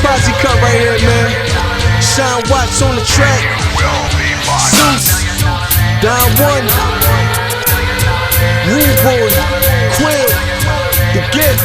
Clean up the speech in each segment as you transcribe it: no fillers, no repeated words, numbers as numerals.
Quasi cut right here, man. Sean Watts on the track. Zeus, Don One, Rude Boy, Quill, The Gift,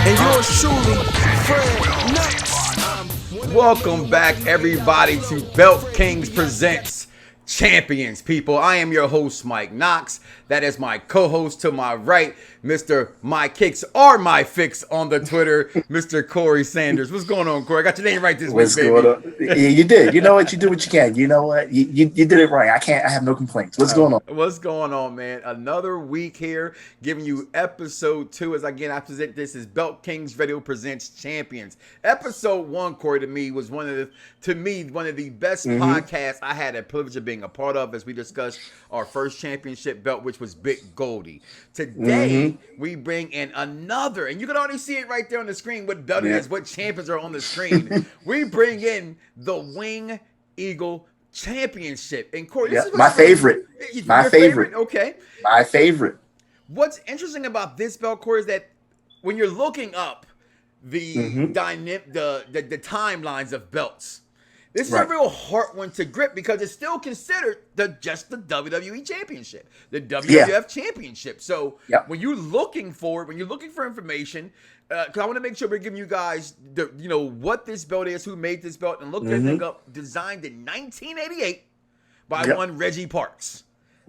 and yours truly, Fred Nuts. Welcome back, everybody, to Belt Kings Presents Champions, people. I am your host, Mike Knox. That is my co-host to my right, Mr. My Kicks or My Fix on the Twitter, Mr. Corey Sanders. What's going on, Corey? I got your name right this week, baby. What's going on? Yeah, you did. You know what? You do what you can. You know what? You did it right. I have no complaints. What's going on? What's going on, man? Another week here, giving you episode 2. As again, I present this as Belt Kings Radio Presents Champions. Episode 1, Corey, to me was one of the best podcasts I had the privilege of being a part of, as we discussed our first championship belt, which was Big Goldie. Today, we bring in another, and you can already see it right there on the screen. What belt it is, what champions are on the screen. We bring in the Wing Eagle Championship. And Corey, this is my favorite. My favorite. Okay. My favorite. What's interesting about this belt, Corey, is that when you're looking up the the timelines of belts, this is a real hard one to grip because it's still considered just the WWE Championship, the WWF Championship. So when you're looking for information, because I want to make sure we're giving you guys what this belt is, who made this belt, and look that thing up. Designed in 1988 by one Reggie Parks.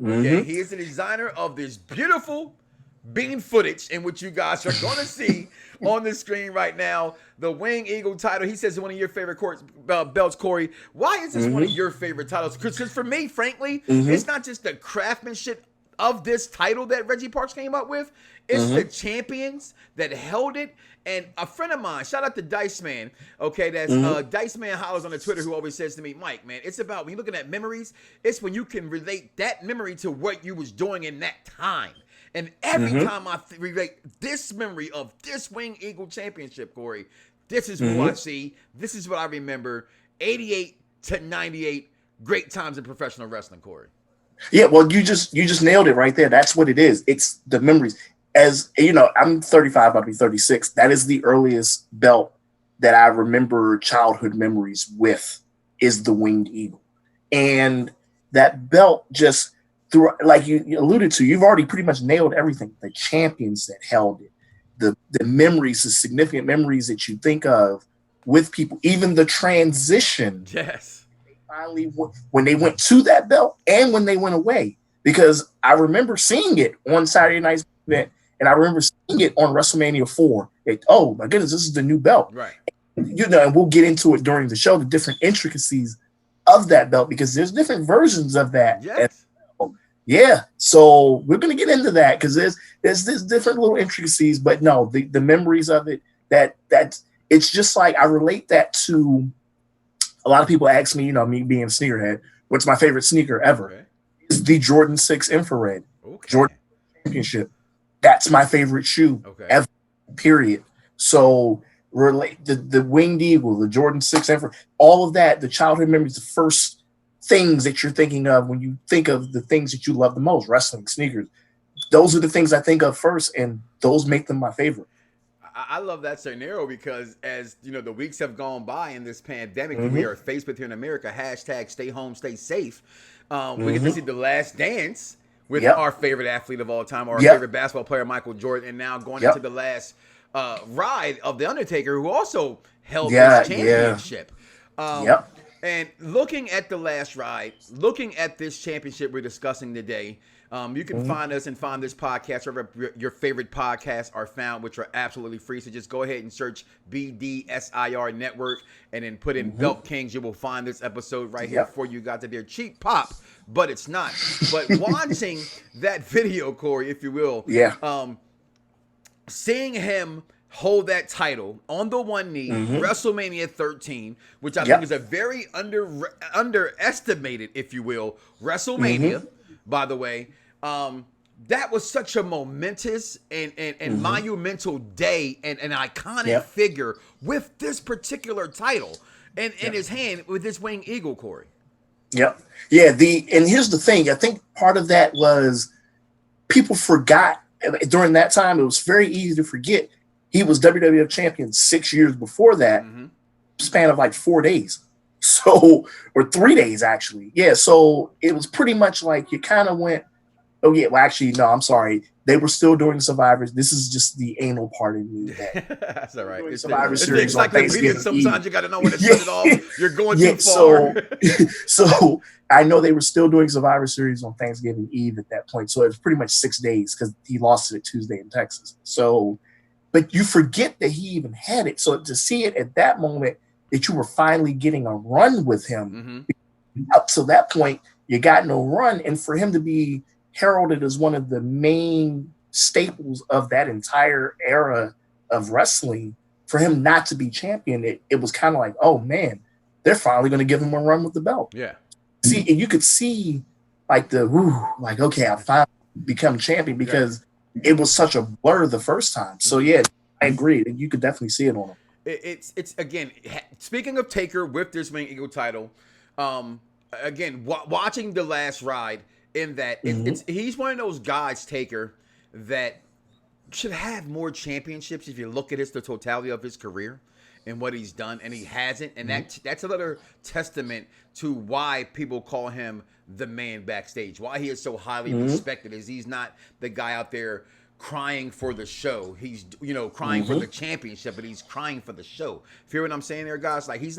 Okay, he is the designer of this beautiful bean footage, in which you guys are going to see on the screen right now, the Wing Eagle title. He says it's one of your favorite belts, Corey. Why is this one of your favorite titles? Because for me, frankly, it's not just the craftsmanship of this title that Reggie Parks came up with. It's the champions that held it. And a friend of mine, shout out to Dice Man, okay, that's Dice Man Hollers on the Twitter, who always says to me, Mike, man, it's about, when you're looking at memories, it's when you can relate that memory to what you was doing in that time. And every time I relate this memory of this Wing Eagle Championship, Corey, this is who I see. This is what I remember. 88 to 98, great times in professional wrestling, Corey. Yeah, well, you just nailed it right there. That's what it is. It's the memories. As you know, I'm 35, about to be 36. That is the earliest belt that I remember childhood memories with, is the Winged Eagle. And that belt just, through, like you alluded to, you've already pretty much nailed everything. The champions that held it, the memories, the significant memories that you think of with people, even the transition. Yes. Finally, when they went to that belt and when they went away, because I remember seeing it on Saturday night's event, and I remember seeing it on WrestleMania 4. Oh my goodness, this is the new belt, right? And we'll get into it during the show, the different intricacies of that belt, because there's different versions of that. Yes. Yeah, so we're gonna get into that because there's different little intricacies, but no, the memories of it, that it's just like, I relate that to a lot of people ask me, me being a sneakerhead, what's my favorite sneaker ever? Okay. Is the Jordan 6 Infrared. Okay. Jordan Championship. That's my favorite shoe ever, period. So relate the Winged Eagle, the Jordan 6 Infrared, all of that, the childhood memories, the first things that you're thinking of when you think of the things that you love the most, wrestling, sneakers. Those are the things I think of first, and those make them my favorite. I love that scenario because, as you know, the weeks have gone by in this pandemic that we are faced with here in America, hashtag stay home, stay safe. We get to see The Last Dance with our favorite athlete of all time, our favorite basketball player, Michael Jordan, and now going into the last ride of The Undertaker, who also held this championship. And looking at the last ride, looking at this championship we're discussing today, you can find us and find this podcast wherever your favorite podcasts are found, which are absolutely free. So just go ahead and search BDSIR Network and then put in Belt Kings. You will find this episode right here for you guys. They're cheap pop, but it's not. But watching that video, Corey, if you will, seeing him hold that title on the one knee, WrestleMania 13, which I think is a very underestimated, if you will, WrestleMania, by the way. That was such a momentous and monumental day and an iconic figure with this particular title in his hand with this Wing Eagle, Corey. Yep. Yeah. And here's the thing. I think part of that was people forgot during that time. It was very easy to forget he was WWF champion 6 years before that. span of like 4 days. So, or 3 days actually. Yeah. So it was pretty much like you kind of went, oh yeah, well actually, no, I'm sorry. They were still doing Survivors. This is just the anal part of me. That's all right. Doing It's Survivor the Series on encyclopedia. Thanksgiving Sometimes Eve. you got to know when to Yeah. cut it off. You're going too So, far. so I know they were still doing Survivor Series on Thanksgiving Eve at that point. So it was pretty much 6 days because he lost it Tuesday in Texas. So, but you forget that he even had it. So to see it at that moment that you were finally getting a run with him, up to that point, you got no run. And for him to be heralded as one of the main staples of that entire era of wrestling, for him not to be champion, it was kind of like, oh man, they're finally going to give him a run with the belt. Yeah. See, and you could see like the like, okay, I finally become champion because it was such a blur the first time. So yeah, I agree. And you could definitely see it on him. It's again, speaking of Taker with this Ring Eagle title, again, watching The Last Ride, in that he's one of those guys, Taker, that should have more championships if you look at the totality of his career and what he's done, and he hasn't. And that's another testament to why people call him the man backstage, why he is so highly respected, is he's not the guy out there crying for the show. He's, crying for the championship, but he's crying for the show. Feel what I'm saying there, guys? Like he's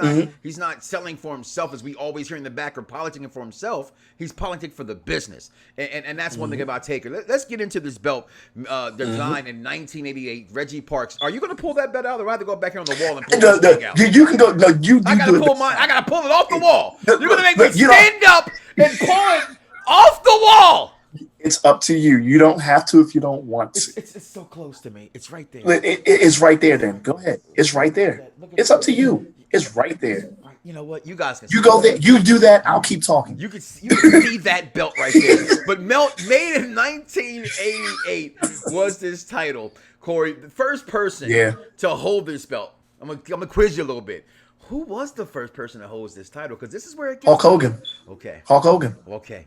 not selling for himself, as we always hear in the back, or politicking for himself. He's politicking for the business. And that's one thing about Taker. Let's get into this belt designed in 1988. Reggie Parks. Are you going to pull that belt out, or do I have to go back here on the wall and pull this thing out? You can go. No, you I got to pull mine. I got to pull it off the wall. You're going to make me stand up and pull it off the wall. It's up to you. You don't have to if you don't want to. It's so close to me. It's right there. It's right there then. Go ahead. It's right there. It's up to you. It's right there. You know what? You guys can. You go there. You do that. I'll keep talking. You can see that belt right there. But made in 1988 was this title. Corey, the first person to hold this belt. I'm gonna quiz you a little bit. Who was the first person to hold this title? Because this is where it gets. Hulk Hogan. Okay. Hulk Hogan. Okay.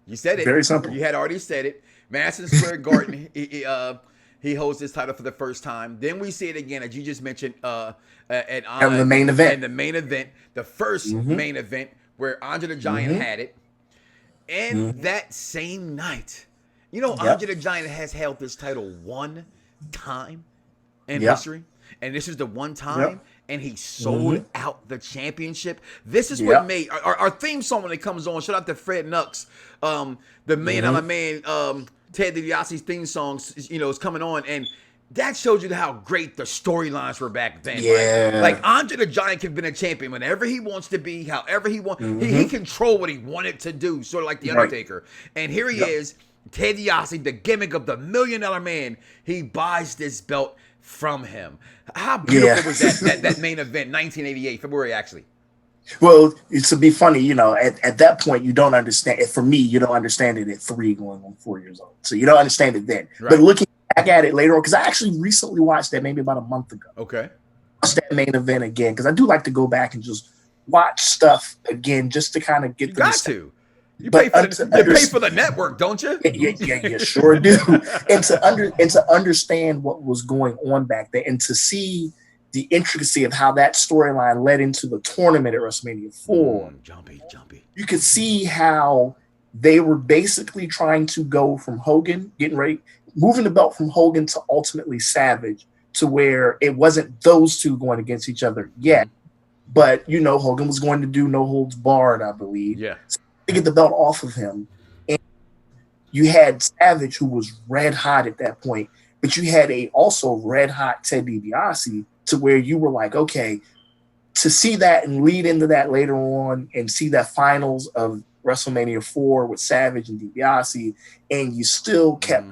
You said it. Very simple. You had already said it. Madison Square Garden. He holds this title for the first time. Then we see it again, as you just mentioned, at the main event. And the main event, the first main event where Andre the Giant had it. And that same night, Andre the Giant has held this title one time in history, and this is the one time. And he sold out the championship. This is what made our theme song when it comes on. Shout out to Fred Nux, the man on my man, Ted DiBiase's theme song. Is coming on, and that shows you how great the storylines were back then. Yeah, right? Like Andre the Giant could have been a champion whenever he wants to be, however he wants. He controlled what he wanted to do, sort of like the Undertaker. And here he is, Ted DiBiase, the gimmick of the $1 Million Man. He buys this belt from him. How beautiful was that main event, 1988, February, actually? Well, it's to be funny, at that point, you don't understand it. For me, you don't understand it at 3 going on 4 years old. So you don't understand it then. Right. But looking back at it later on, because I actually recently watched that maybe about a month ago. Okay. Watched that main event again, because I do like to go back and just watch stuff again, just to kind of get the. Got to. You pay for the network, don't you? Yeah, you sure do. and to understand what was going on back there, and to see the intricacy of how that storyline led into the tournament at WrestleMania 4. Jumpy. You could see how they were basically trying to go from Hogan, moving the belt from Hogan to ultimately Savage, to where it wasn't those two going against each other yet. But, Hogan was going to do no holds barred, I believe. Yeah. So to get the belt off of him. And you had Savage, who was red hot at that point, but you had a also red hot Ted DiBiase, to where you were like, okay, to see that and lead into that later on and see that finals of WrestleMania 4 with Savage and DiBiase, and you still kept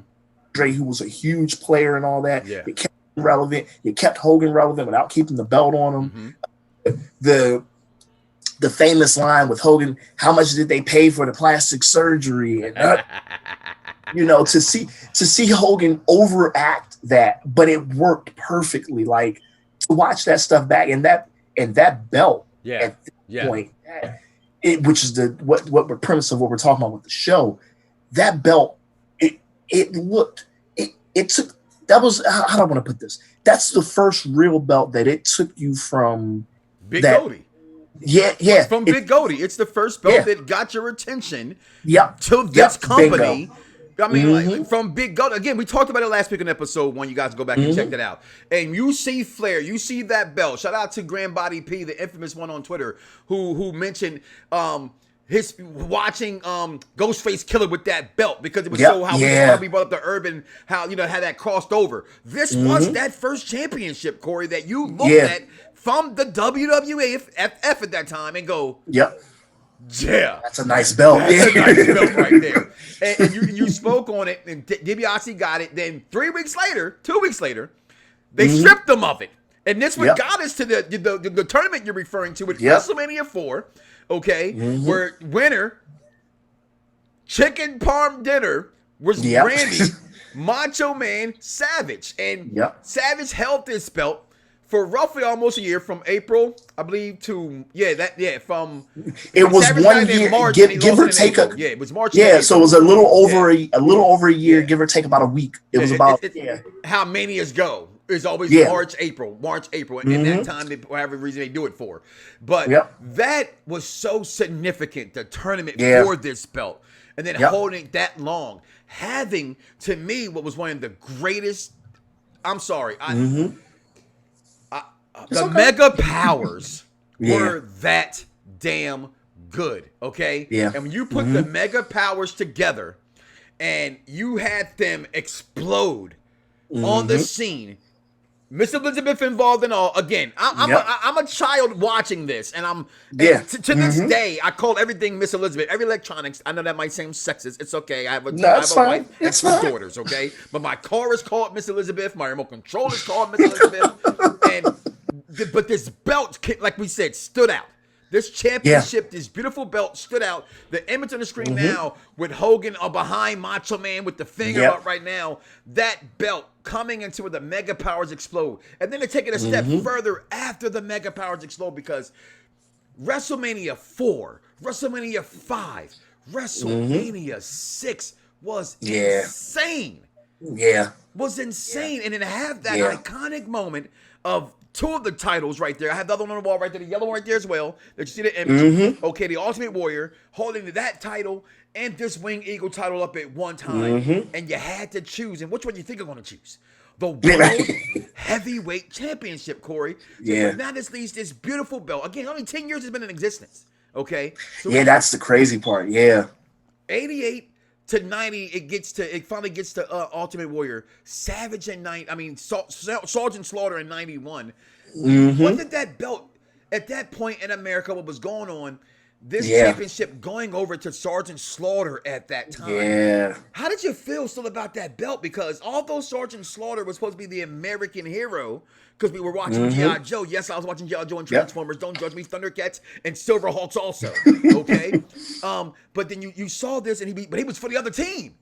Dre, who was a huge player and all that. Yeah. You kept him relevant. You kept Hogan relevant without keeping the belt on him. The famous line with Hogan, how much did they pay for the plastic surgery? And to see Hogan overact that, but it worked perfectly. Like, to watch that stuff back, and that belt at this point, which is what the premise of what we're talking about with the show. That belt, it took. That was, how do I want to put this? That's the first real belt that it took you from Big that Goldie. yeah From Big Goldie. It's the first belt that got your attention to this company. Bingo. I mean, like, from Big Goldie. Again, we talked about it last week in episode 1. You guys go back and check that out. And you see Flair, you see that belt. Shout out to Grand Body P, the infamous one on Twitter, who mentioned his watching Ghostface Killer with that belt because it was so how we brought up the Urban, how how that crossed over. This was that first championship, Corey, that you looked at from the WWF at that time and go, yeah, that's a nice belt. That's a nice belt right there. And you spoke on it, and DiBiase got it. Then 2 weeks later, they stripped them of it. And this what got us to the tournament you're referring to with WrestleMania 4, okay, where winner, chicken parm dinner, was Randy Macho Man Savage. And Savage held this belt for roughly almost a year, from April, I believe, to from it was Savage 1 year, March, give or take it was March. Yeah, so it was a little over a year, give or take about a week. It was about how manias go. It's always March, April, and that time, whatever reason they do it for. But that was so significant, the tournament for this belt, and then holding it that long, having, to me, what was one of the greatest. I'm sorry, the Mega Powers were that damn good, okay? Yeah. And when you put the Mega Powers together and you had them explode on the scene, Miss Elizabeth involved in all. Again, I'm a child watching this, and I'm to this day I call everything Miss Elizabeth. Every electronics. I know that might seem sexist. It's okay. I have a wife and two daughters. Okay, but my car is called Miss Elizabeth. My remote control is called Miss Elizabeth. But this belt, like we said, stood out. This championship, this beautiful belt stood out. The image on the screen now with Hogan behind Macho Man with the finger up right now. That belt coming into where the Mega Powers explode. And then to take it a step further after the Mega Powers explode, because WrestleMania 4, WrestleMania 5, WrestleMania 6 was insane. Yeah. Was insane. And then to have that iconic moment of two of the titles right there. I have the other one on the wall right there, the yellow one right there as well. That you see the image. Okay, the Ultimate Warrior holding that title and this Winged Eagle title up at one time. And you had to choose. And which one you think you're going to choose? The World Heavyweight Championship, Corey. So now this leaves this beautiful belt. Again, only 10 years has been in existence. Okay? So that's the crazy part. 88 to 90, it finally gets to Ultimate Warrior. Savage in 90, I mean, Sergeant Slaughter in 91. What did that belt, at that point in America, what was going on, this championship going over to Sergeant Slaughter at that time. How did you feel still about that belt? Because although Sergeant Slaughter was supposed to be the American hero, because we were watching G.I. Joe. Yes, I was watching G.I. Joe and Transformers. Don't judge me, Thundercats and Silverhawks also. Okay, but then you saw this, and he was for the other team.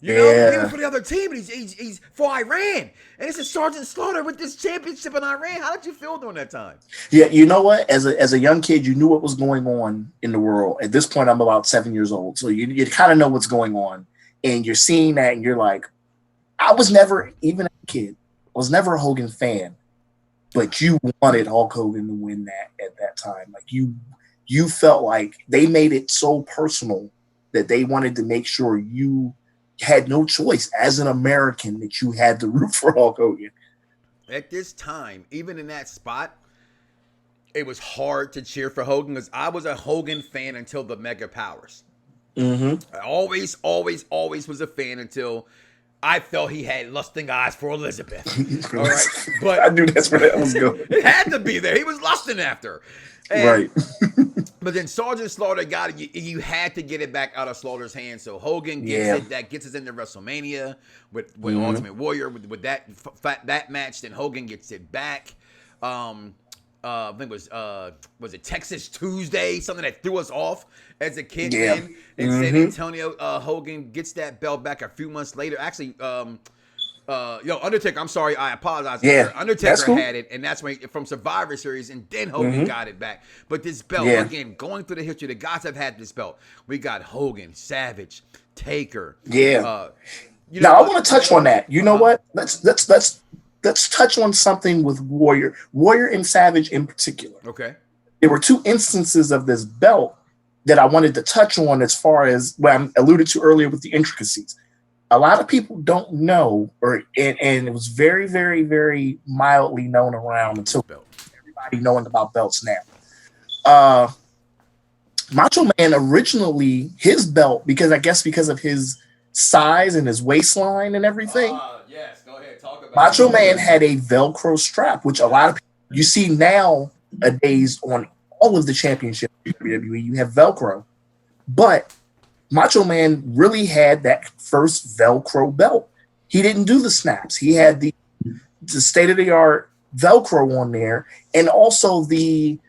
You know, he was for the other team, but he's for Iran, and it's a Sergeant Slaughter with this championship in Iran. How did you feel during that time? Yeah, you know what? As a young kid, you knew what was going on in the world. At this point, I'm about 7 years old, so you kind of know what's going on, and you're seeing that, and you're like, I was never, even a kid, I was never a Hogan fan. But you wanted Hulk Hogan to win that at that time. Like you felt like they made it so personal that they wanted to make sure you had no choice as an American that you had to root for Hulk Hogan. At this time, even in that spot, it was hard to cheer for Hogan because I was a Hogan fan until the Mega Powers. I always was a fan until I felt he had lusting eyes for Elizabeth. All right, but I knew that's where that was going. It had to be there. He was lusting after. And, but then Sergeant Slaughter got it. You had to get it back out of Slaughter's hands. So Hogan gets it. That gets us into WrestleMania with Ultimate Warrior with that match. Then Hogan gets it back. I think was it Texas Tuesday, something that threw us off as a kid. Then in San Antonio, Hogan gets that belt back a few months later. Actually, Undertaker, I'm sorry, I apologize. Undertaker had it, and that's when from Survivor Series, and then Hogan got it back. But this belt, again, going through the history, the guys have had this belt. We got Hogan, Savage, Taker. Now I want to touch on that. You know what? Let's let's touch on something with Warrior and Savage in particular. Okay. There were two instances of this belt that I wanted to touch on as far as what I alluded to earlier with the intricacies. A lot of people don't know, and it was very, very, very mildly known around until everybody knowing about belts now. Macho Man originally, his belt, because of his size and his waistline and everything. Yes, go ahead, talk about Macho Man had a Velcro strap, which a lot of people you see nowadays on all of the championships in WWE. You have Velcro, but Macho Man really had that first Velcro belt. He didn't do the snaps. He had the state-of-the-art Velcro on there, and also the,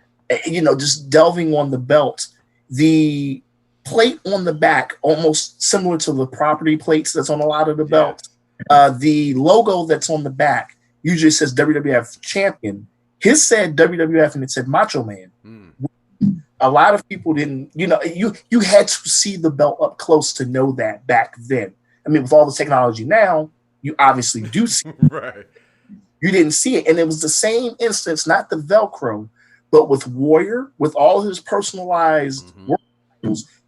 just delving on the belt, the plate on the back, almost similar to the property plates that's on a lot of the belts. The logo that's on the back usually says WWF Champion. His said WWF and it said Macho Man. A lot of people didn't, you had to see the belt up close to know that back then. I mean, with all the technology now, you obviously do see it. Right. You didn't see it. And it was the same instance, not the Velcro, but with Warrior, with all his personalized work,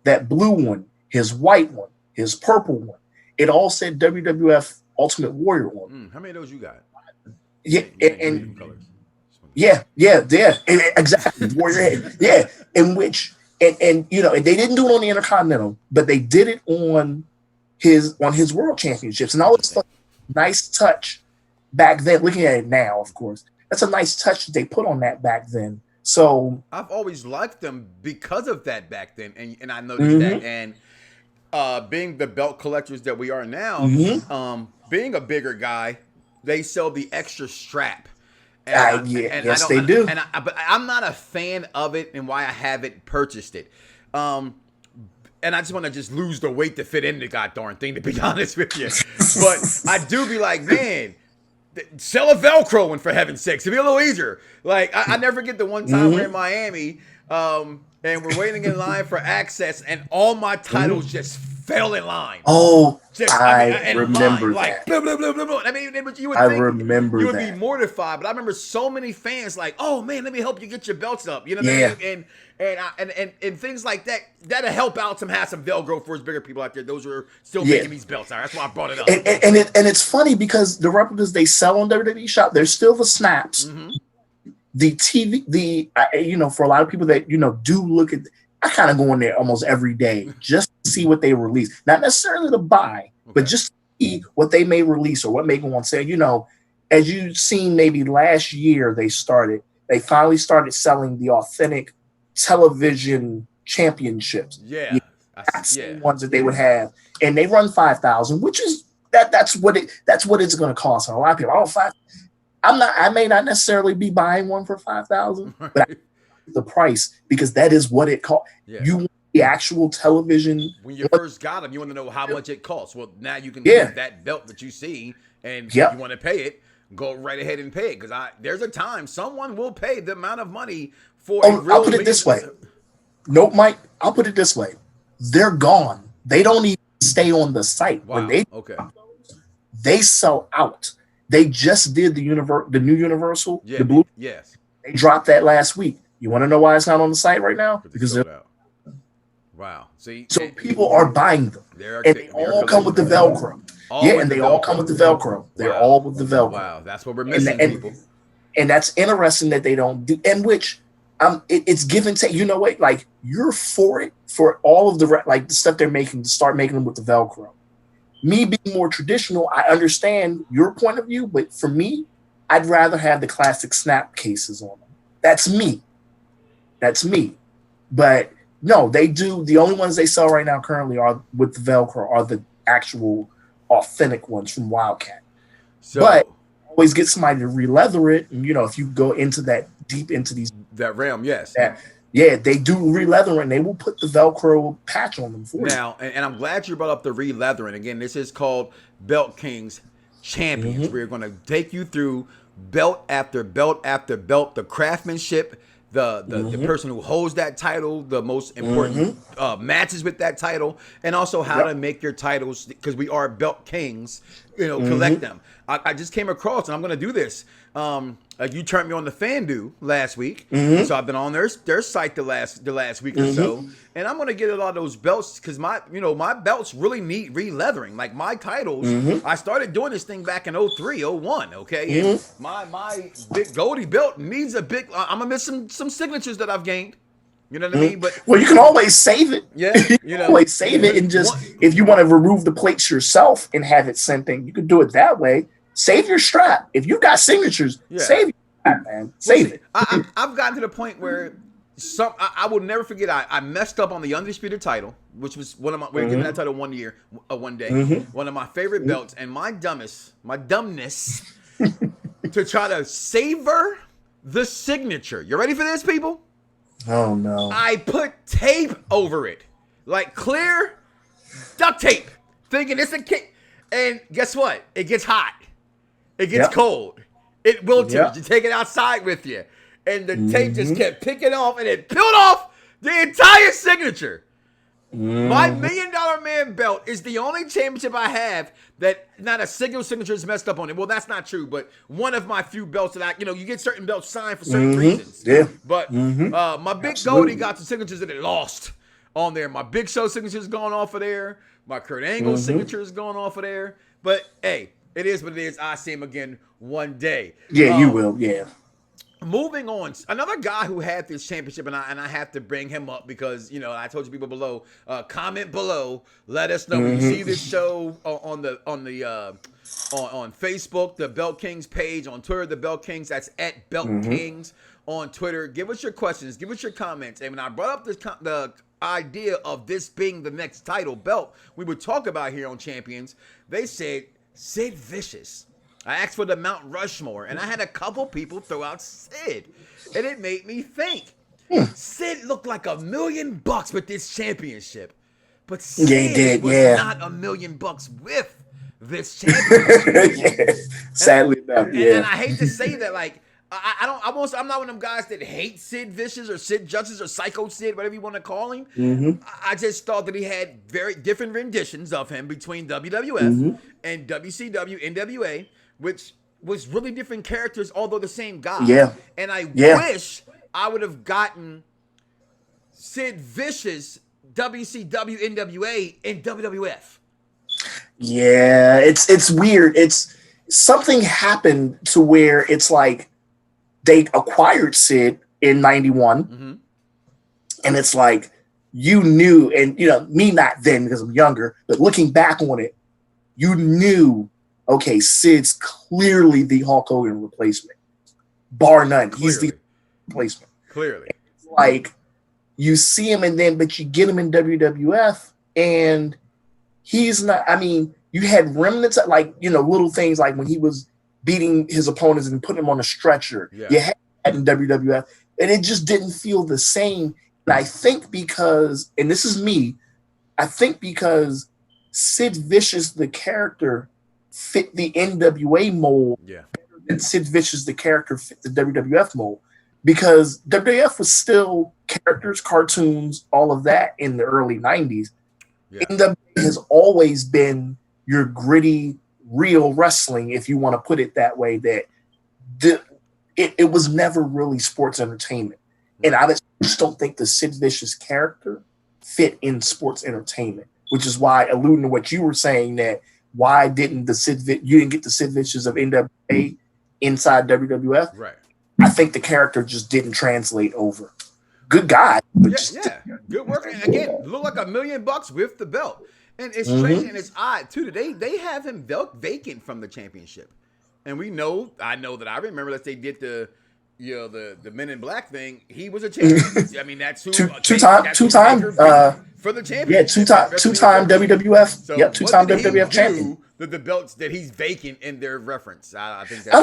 that blue one, his white one, his purple one, it all said WWF Ultimate Warrior on. How many of those you got? Yeah, exactly. Warrior head. Yeah, in which and and they didn't do it on the Intercontinental, but they did it on his World Championships, and all this stuff. Nice touch back then. Looking at it now, of course, that's a nice touch that they put on that back then. So I've always liked them because of that back then, and I noticed that. And being the belt collectors that we are now, being a bigger guy, they sell the extra strap. Yes, they do. But I'm not a fan of it, and why I haven't purchased it. And I just want to just lose the weight to fit in the goddamn thing, to be honest with you. But I do be like, man, sell a Velcro one for heaven's sakes. It'd be a little easier. Like I never get the one time we're in Miami, and we're waiting in line for access, and all my titles just fell in line. Oh, I remember that. Like, blah, blah, blah, blah, blah. I mean, you would you would be mortified, but I remember so many fans like, "Oh man, let me help you get your belts up." You know what I mean? And things like that that'll help out have some Velcro for us bigger people out there. Those who are still making these belts. All right, that's why I brought it up. And it's funny because the replicas they sell on WWE Shop, they're still the snaps. The TV, for a lot of people that do look at, I kind of go in there almost every day just to see what they release. Not necessarily to buy, but just to see what they may release or what may go on sale. As you've seen, maybe last year they finally started selling the authentic television championships. The ones that they would have, and they run $5,000, which is that's what it's going to cost. And a lot of people, I may not necessarily be buying one for $5,000, but the price, because that is what it costs. You want the actual television. When you first got them, you want to know how much it costs. Well, now you can use that belt that you see, and if you want to pay it, go right ahead and pay it. Because there's a time someone will pay the amount of money for a real. I'll put it this way. Nope, Mike. I'll put it this way. They're gone. They don't even stay on the site. Wow. When they sell out. They just did the new Universal, the blue. Yes. They dropped that last week. You want to know why it's not on the site right now? Because they're out. Wow. See, so people are buying them, and they all come with the Velcro. They all come with the Velcro. They're all with the Velcro. Wow, that's what we're missing, people. And that's interesting that they don't do. And which, it's give and take. You know what? Like, you're for it for all of the stuff they're making to start making them with the Velcro. Me being more traditional, I understand your point of view, but for me, I'd rather have the classic snap cases on them. That's me. But no, they do. The only ones they sell right now currently are with the Velcro are the actual authentic ones from Wildcat. But always get somebody to re-leather it. And, if you go into that deep into that realm, yes. They do re-leather and they will put the Velcro patch on them for you. Now, and I'm glad you brought up the re-leathering. Again, this is called Belt Kings Champions. We're going to take you through belt after belt after belt, the craftsmanship, the person who holds that title, the most important matches with that title, and also how to make your titles, because we are Belt Kings, collect them. I just came across, and I'm gonna do this. You turned me on the FanDuel last week, so I've been on their site the last week or so, and I'm gonna get a lot of those belts because my belts really need re-leathering. Like my titles, I started doing this thing back in 03, 01, okay, and my big Goldie belt needs a big. I'm gonna miss some signatures that I've gained. You know what I mean? But well, you can always save it. Yeah, you can always save it, and just if you want to remove the plates yourself and have it sent in, you can do it that way. Save your strap. If you got signatures, save your strap, man. Save it. I've gotten to the point where I will never forget. I messed up on the undisputed title, which was one of my. We're giving that title one day. One of my favorite belts, and my dumbness to try to savor the signature. You ready for this, people? Oh no! I put tape over it, like clear duct tape, thinking it's a kick. And guess what? It gets hot. It gets cold. It wilts. You take it outside with you, and the tape just kept picking off, and it peeled off the entire signature. My $1 Million Man belt is the only championship I have that not a single signature is messed up on it. Well, that's not true, but one of my few belts that you get certain belts signed for certain reasons. Yeah. But my Big Goldie got some signatures that it lost on there. My Big Show signature is going off of there. My Kurt Angle signature is going off of there. But hey, it is what it is. I see him again one day. Yeah, you will. Yeah. Moving on, another guy who had this championship, and I have to bring him up because I told you people below. Comment below, let us know when you see this show on Facebook, the Belt Kings page, on Twitter, the Belt Kings. That's at Belt Kings on Twitter. Give us your questions, give us your comments, and when I brought up the idea of this being the next title belt we would talk about here on Champions, they said Sid Vicious. I asked for the Mount Rushmore, and I had a couple people throw out Sid, and it made me think. Sid looked like $1 million with this championship, but Sid was not $1 million with this championship. Sadly enough, and I hate to say that, like I'm not one of them guys that hate Sid Vicious or Sid Justice or Psycho Sid, whatever you want to call him. I just thought that he had very different renditions of him between WWF and WCW, NWA. Which was really different characters, although the same guy. Yeah. And I wish I would have gotten Sid Vicious, WCW, NWA, and WWF. Yeah, it's weird. It's something happened to where it's like they acquired Sid in 91. And it's like you knew, and me not then because I'm younger, but looking back on it, you knew. Okay, Sid's clearly the Hulk Hogan replacement, bar none. Clearly. He's the replacement. Clearly, it's like you see him, and but you get him in WWF, and he's not. I mean, you had remnants of little things like when he was beating his opponents and putting him on a stretcher. Yeah. You had that in WWF, and it just didn't feel the same. And I think because, and this is me, I think because Sid Vicious, the character, fit the NWA mold, and Sid Vicious, the character, fit the WWF mold, because WWF was still characters, cartoons, all of that in the early 90s. NWA has always been your gritty, real wrestling, if you want to put it that way, that it was never really sports entertainment. And I just don't think the Sid Vicious character fit in sports entertainment, which is why, alluding to what you were saying, that why didn't you didn't get the Sid Vicious of NWA inside WWF? Right. I think the character just didn't translate over. Good guy. But good work. And again, look like $1 million with the belt. And it's strange and it's odd too. They have him vacant from the championship. And I know that I remember that they did the Men in Black thing. He was a champion. I mean, that's who two-time for the championship. Yeah, two-time WWF. So two-time WWF champion. The belts that he's vacant in their reference. I think. I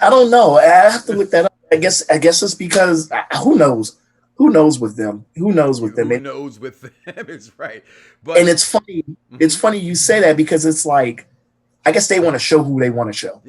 don't know. I have to look that up. I guess it's because who knows? Who knows with them? Who knows with them? Who knows with them? It's right. And it's funny. It's funny you say that because it's like, I guess they want to show who they want to show.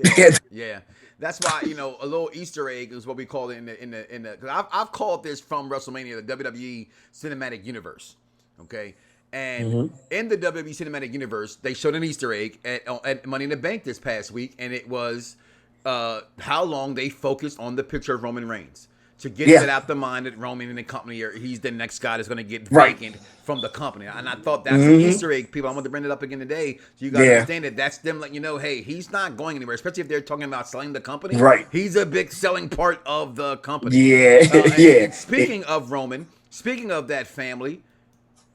Yeah. That's why, a little Easter egg is what we call it in the because I've called this from WrestleMania the WWE Cinematic Universe. Okay. And in the WWE Cinematic Universe, they showed an Easter egg at Money in the Bank this past week, and it was how long they focused on the picture of Roman Reigns to get it out the mind that Roman and the company he's the next guy that's going to get vacant from the company. And I thought that's an Easter egg, people. I want to bring it up again today so you guys understand it. That's them letting you know, hey, he's not going anywhere, especially if they're talking about selling the company. Right. He's a big selling part of the company. Yeah. And speaking of Roman, speaking of that family,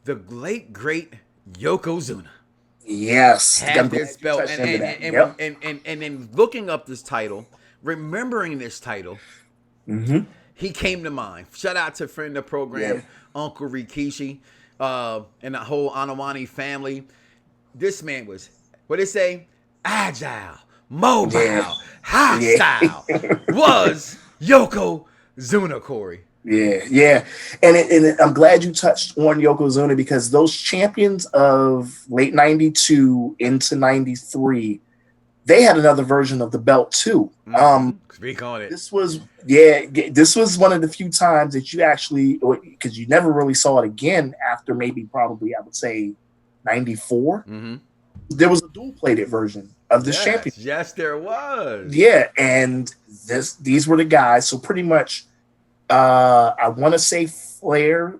the late, great Yokozuna. Yes. Had this belt. And then looking up this title, remembering this title, he came to mind. Shout out to friend of the program, Uncle Rikishi, and the whole Anawani family. This man was, what they say, agile, mobile, hostile, was Yokozuna, Corey. Yeah. And I'm glad you touched on Yokozuna because those champions of late 92 into 93, they had another version of the belt too. Speak on it. This was one of the few times that you actually, because you never really saw it again after probably I would say 94. There was a dual-plated version of this champion. Yes, there was. Yeah, and these were the guys. So pretty much, I want to say Flair's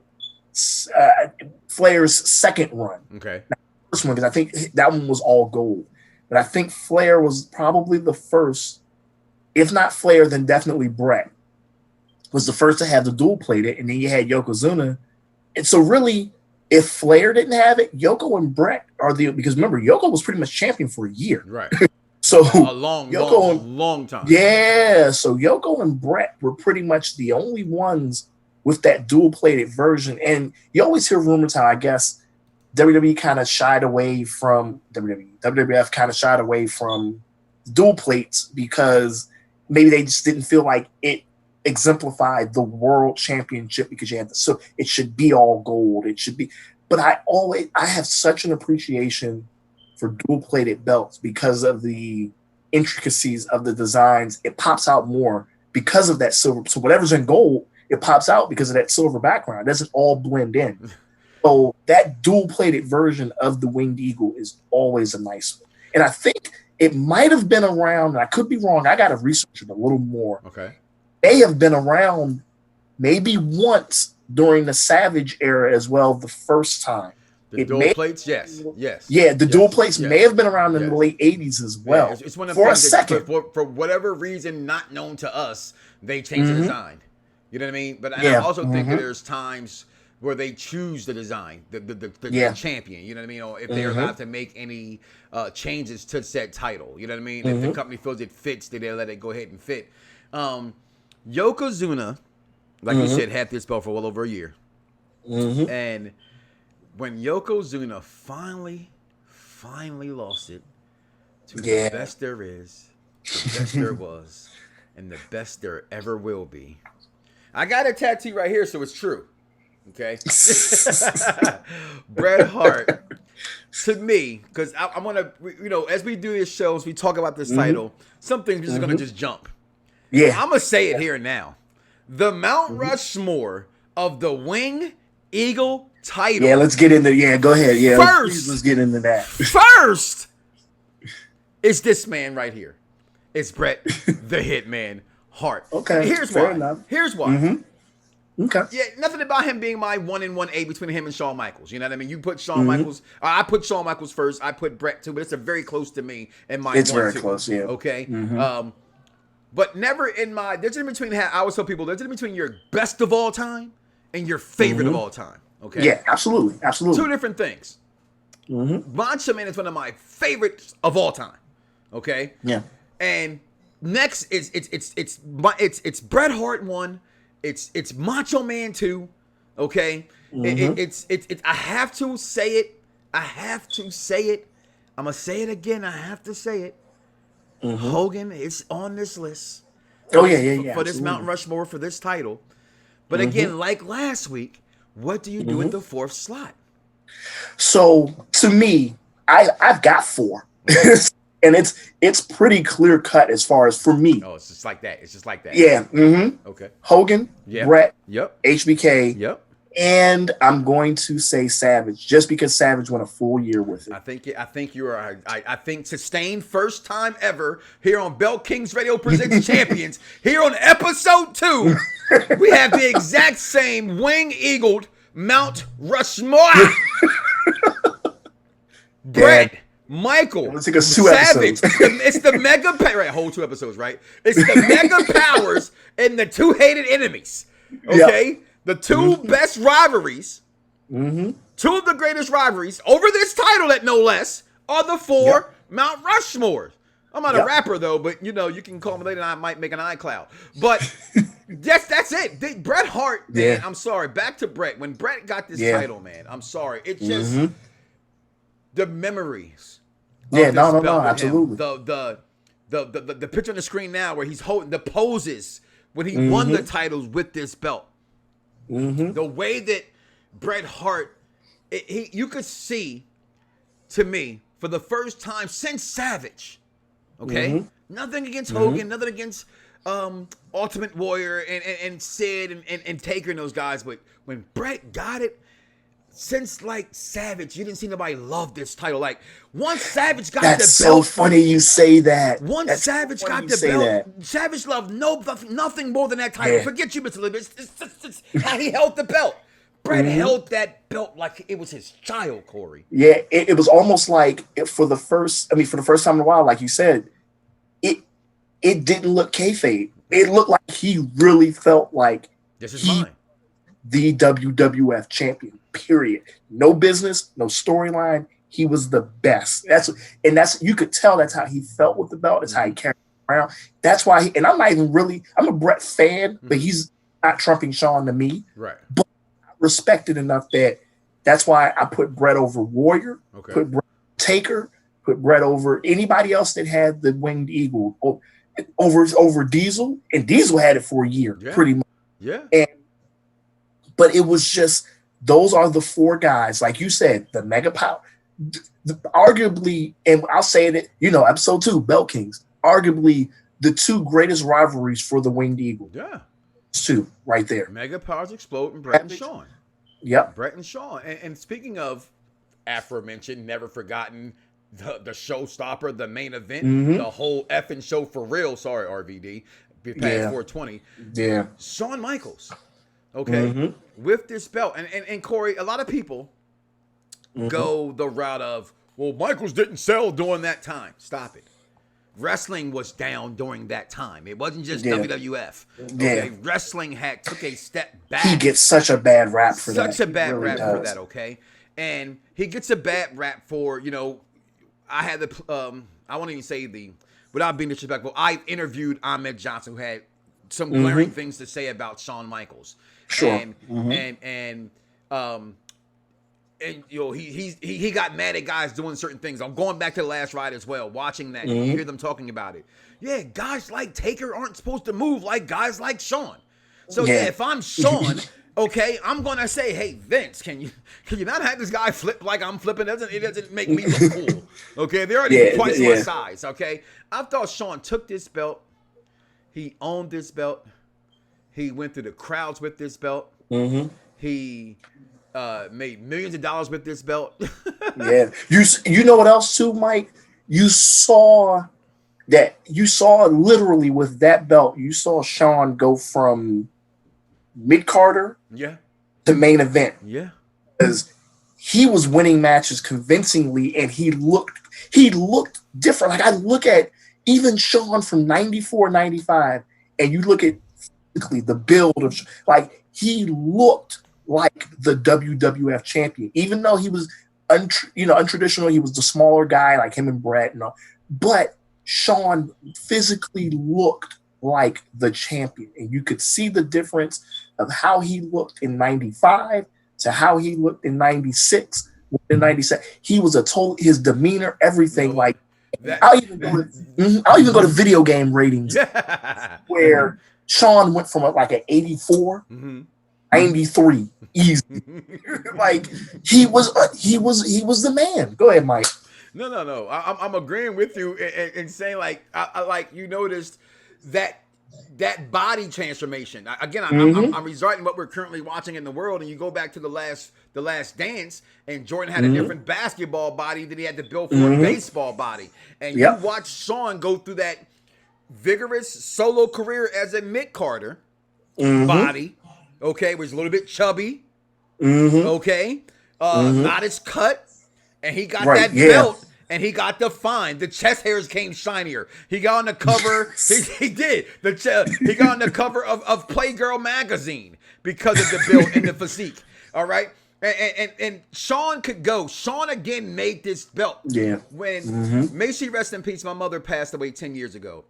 second run. Okay. Not the first one, because I think that one was all gold. But I think Flair was probably the first, if not Flair, then definitely Bret was the first to have the dual plated, and then you had Yokozuna. And so really, if Flair didn't have it, Yoko and Bret are because remember, Yoko was pretty much champion for a year. Right. So a long time. Yeah. So Yoko and Bret were pretty much the only ones with that dual plated version. And you always hear rumors how I guess WWE kind of shied away from WWF kind of shied away from dual plates because maybe they just didn't feel like it exemplified the world championship because you had so it should be all gold. It should be, but I have such an appreciation for dual plated belts because of the intricacies of the designs. It pops out more because of that silver. So whatever's in gold, it pops out because of that silver background. It doesn't all blend in. So that dual-plated version of the Winged Eagle is always a nice one. And I think it might have been around, and I could be wrong, I got to research it a little more. Okay. They have been around maybe once during the Savage era as well, the first time. The dual plates? Yes. Yeah, the dual plates may have been around in the late 80s as well. Yeah, it's one of for the a second. For whatever reason not known to us, they changed the design. You know what I mean? But I also think that there's times where they choose the design, the champion, you know what I mean? Or if they're allowed to make any changes to said title, you know what I mean? If the company feels it fits, they let it go ahead and fit. Yokozuna, like you said, had this belt for well over a year. And when Yokozuna finally lost it to the best there is, the best there was, and the best there ever will be. I got a tattoo right here, so it's true. Okay. Bret Hart, to me, because I want to, as we do these shows, we talk about this title, some things we're just going to just jump. Yeah. I'm going to say it here and now. The Mount Rushmore of the Winged Eagle title. Yeah, let's get into go ahead. Yeah, first, let's get into that. First is this man right here. It's Bret the Hitman Hart. Okay. Here's why. Okay. Yeah, nothing about him being my 1-1A between him and Shawn Michaels. You know what I mean? You put Shawn Michaels. I put Shawn Michaels first. I put Bret too, but it's a very close to me in my. It's very close. Yeah. Okay. But never in my. There's in between. I always tell people there's in between your best of all time and your favorite of all time. Okay. Yeah, absolutely. Two different things. Macho Man is one of my favorites of all time. Okay. Yeah. And next it's Bret Hart 1. It's Macho Man 2, okay? It's I have to say it. I'm gonna say it again. I have to say it. Hogan is on this list. Oh yeah. For this Mount Rushmore for this title. But again, like last week, what do you do at the fourth slot? So to me, I've got 4. And it's pretty clear cut as far as for me. Oh, it's just like that. Yeah. Okay. Hogan, Bret, HBK, And I'm going to say Savage, just because Savage went a full year with it. I think you are. I think sustained first time ever here on Belt Kings Radio presents Champions. Here on episode 2, we have the exact same wing-eagled Mount Rushmore. Brett, Michael, Let's take us 2 Savage. episodes. It's the mega right, whole 2 episodes, right? It's the mega powers and the 2 hated enemies. Okay, Yep. the 2 best rivalries. 2 of the greatest rivalries over this title, at no less, are the 4 Mount Rushmores. I'm not a rapper though, but you know, you can call me later and I might make an iCloud. But that's it. Bret Hart, man, I'm sorry. Back to Bret. When Bret got this title, man, I'm sorry. It's just the memories. Yeah, no, belt with absolutely. him. The picture on the screen now where he's holding the poses when he won the titles with this belt. The way that Bret Hart, you could see, to me, for the first time since Savage, okay? Nothing against Hogan, nothing against Ultimate Warrior and Sid and Taker and those guys, but when Bret got it, since like Savage, you didn't see nobody love this title. Like once Savage got the belt, that's so funny you say that. Once That's Savage so funny got you the say belt, Savage loved nothing more than that title. Yeah. Forget you, Mr. Libby. It's how he held the belt. Bret held that belt like it was his child, Corey. Yeah, it was almost like for the first time in a while, like you said, it didn't look kayfabe. It looked like he really felt like This is mine. the WWF champion. Period. No business, no storyline. He was the best. That's you could tell that's how he felt with the belt. That's how he carried it around. That's why and I'm not even really, I'm a Bret fan, but he's not trumping Shawn to me. Right. But I respect it enough that's why I put Bret over Warrior, put Bret Taker, put Bret over anybody else that had the winged eagle, over Diesel, and Diesel had it for a year, pretty much. Yeah. But it was just, those are the 4 guys, like you said, the mega power, arguably, and I'll say it, episode 2, Belt Kings, arguably the 2 greatest rivalries for the winged eagle. Yeah. 2 right there. Mega powers explode and Bret and Shawn. Yep. Bret and Shawn. And speaking of aforementioned, never forgotten, the showstopper, the main event, the whole effing show for real. Sorry, RVD. Past 420. Yeah. Shawn Michaels. Okay. With this belt. And Corey, a lot of people go the route of, well, Michaels didn't sell during that time. Stop it. Wrestling was down during that time. It wasn't just WWF. Okay. Wrestling took a step back. He gets such a bad rap for that. Such a bad rap for that, okay? And he gets a bad rap for, I had I won't even say without being disrespectful, I interviewed Ahmed Johnson, who had some glaring things to say about Shawn Michaels. Sure. And he got mad at guys doing certain things. I'm going back to the last ride as well, watching that. You hear them talking about it. Yeah, guys like Taker aren't supposed to move like guys like Shawn. So if I'm Shawn, okay, I'm gonna say, hey Vince, can you not have this guy flip like I'm flipping? It doesn't make me look cool. Okay, they're already twice my size. Okay, I thought Shawn took this belt. He owned this belt. He went through the crowds with this belt. He made millions of dollars with this belt. Yeah. You know what else too, Mike? You saw literally with that belt, you saw Shawn go from mid-carder to main event. Yeah. Because he was winning matches convincingly and he looked different. Like I look at even Shawn from 94, 95, and you look at the build of, like, he looked like the WWF champion, even though he was untraditional. He was the smaller guy, like him and Bret, but Shawn physically looked like the champion, and you could see the difference of how he looked in 95 to how he looked in 96. In 97, he was his demeanor, everything. Like I'll even go to video game ratings where Shawn went from like an 84, 93 easy. Like he was the man. Go ahead, Mike. No. I'm agreeing with you and saying, like, I like, you noticed that that body transformation. Again, I'm resorting what we're currently watching in the world, and you go back to the last Dance, and Jordan had a different basketball body that he had to build for a baseball body, and you watch Sean go through that vigorous solo career as a Mick Carter body, okay, was a little bit chubby, okay, not as cut, and he got that belt. And he got defined. The chest hairs came shinier. He got on the cover. he did. He got on the cover of Playgirl magazine because of the build and the physique. All right. And Sean could go. Sean again made this belt. Yeah. When may she rest in peace, my mother passed away 10 years ago.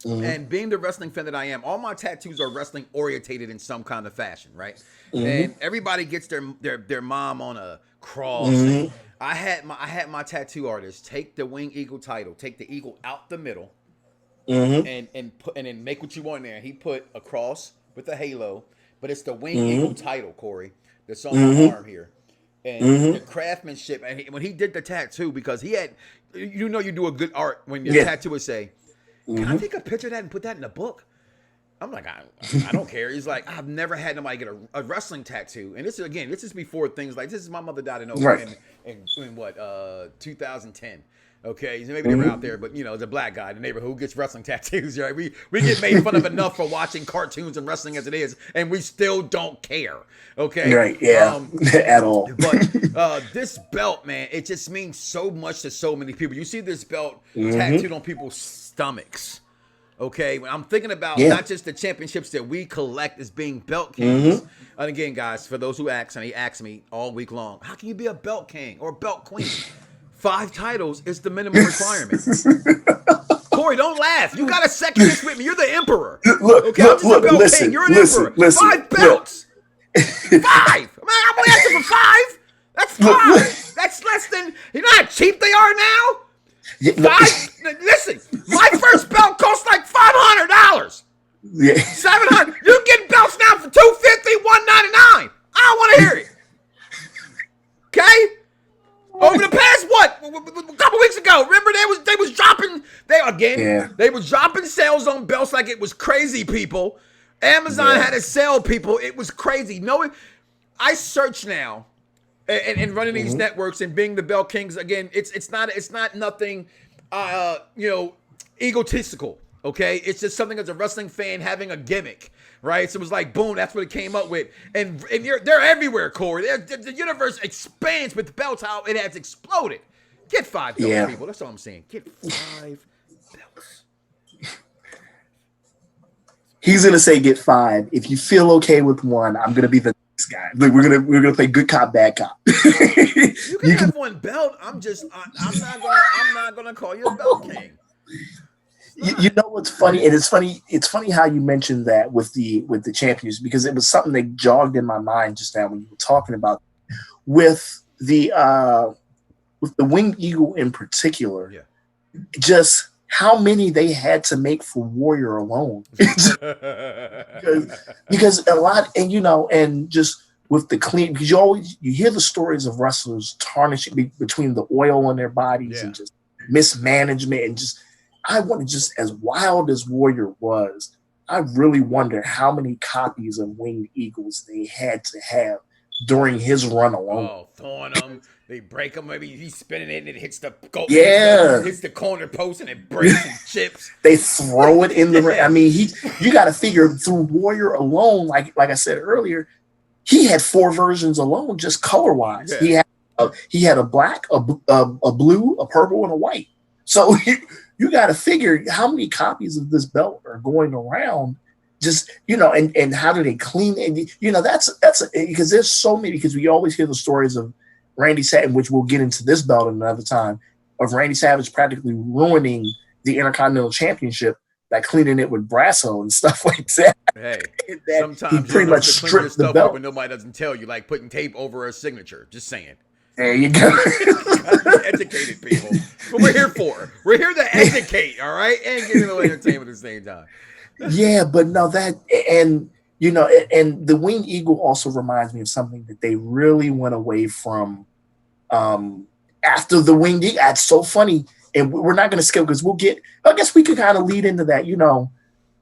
And being the wrestling fan that I am, all my tattoos are wrestling orientated in some kind of fashion, right? And everybody gets their mom on a cross. I had my tattoo artist take the Winged Eagle title, take the eagle out the middle, and then make what you want there. He put a cross with a halo, but it's the Winged Eagle title, Corey, that's on my arm here. And the craftsmanship, and when he did the tattoo, because he had, you do a good art when your tattooist say, "Can I take a picture of that and put that in a book?" I'm like, I don't care. He's like, I've never had nobody get a wrestling tattoo. And this is before things like this. Is my mother died in 2010. Okay, so maybe they were out there, but as a black guy in the neighborhood who gets wrestling tattoos, right? We get made fun of enough for watching cartoons and wrestling as it is, and we still don't care. Okay, right? Yeah, at all. But this belt, man, it just means so much to so many people. You see this belt tattooed on people's stomachs. Okay, when I'm thinking about not just the championships that we collect as being belt kings. And again, guys, for those who ask, and he asked me all week long, how can you be a belt king or belt queen? 5 titles is the minimum requirement. Corey, don't laugh. You got to second this with me. You're the emperor. I'm just a belt king. You're an emperor. 5 belts. 5. I'm only asking for 5. That's 5. That's less than. You know how cheap they are now. Listen, my first belt cost like $500. Yeah. $700. You can get belts now for $250, $199. I don't want to hear it. Okay? Over the past a couple weeks ago, remember they was dropping they was dropping sales on belts like it was crazy, people. Amazon had to sell, people. It was crazy. I search now. And running these networks and being the belt kings again, it's not nothing egotistical. Okay, it's just something as a wrestling fan having a gimmick, right? So it was like boom, that's what it came up with, and they're everywhere, Corey. The universe expands with belts. How it has exploded. Get 5 belts, people. That's all I'm saying. Get 5 belts. He's gonna say get 5. If you feel okay with 1, I'm gonna be the next guy. Like, we're gonna play good cop, bad cop. You can have 1 belt. I'm not gonna call you a belt king. You know what's funny, and it's funny how you mentioned that with the champions, because it was something that jogged in my mind just now when you were talking about with the Winged Eagle in particular. Just how many they had to make for Warrior alone. because a lot, and and just with the clean, because you hear the stories of wrestlers tarnishing between the oil on their bodies and just mismanagement, and just I want to just, as wild as Warrior was, I really wonder how many copies of Winged Eagles they had to have during his run alone. Oh, throwing them. They break them. Maybe he's spinning it and it hits the goal. Hits the corner post and it breaks and chips. They throw it in the ring. I mean, you got to figure through Warrior alone, like I said earlier, he had 4 versions alone, just color wise. Yeah. He had a black, a blue, a purple, and a white. So you got to figure how many copies of this belt are going around. Just, and how do they clean it? That's because there's so many, because we always hear the stories of Randy Savage, which we'll get into this belt another time, of Randy Savage practically ruining the Intercontinental Championship by cleaning it with Brasso and stuff like that. Hey, that sometimes he pretty much stripped the belt. When nobody doesn't tell you, like putting tape over a signature. Just saying. There you go. Educated people. That's what we're here for. We're here to educate, all right? And get a little entertainment at the same time. Yeah, but no, and the Winged Eagle also reminds me of something that they really went away from after the Winged Eagle. That's so funny. And we're not going to skip, because I guess we could kind of lead into that.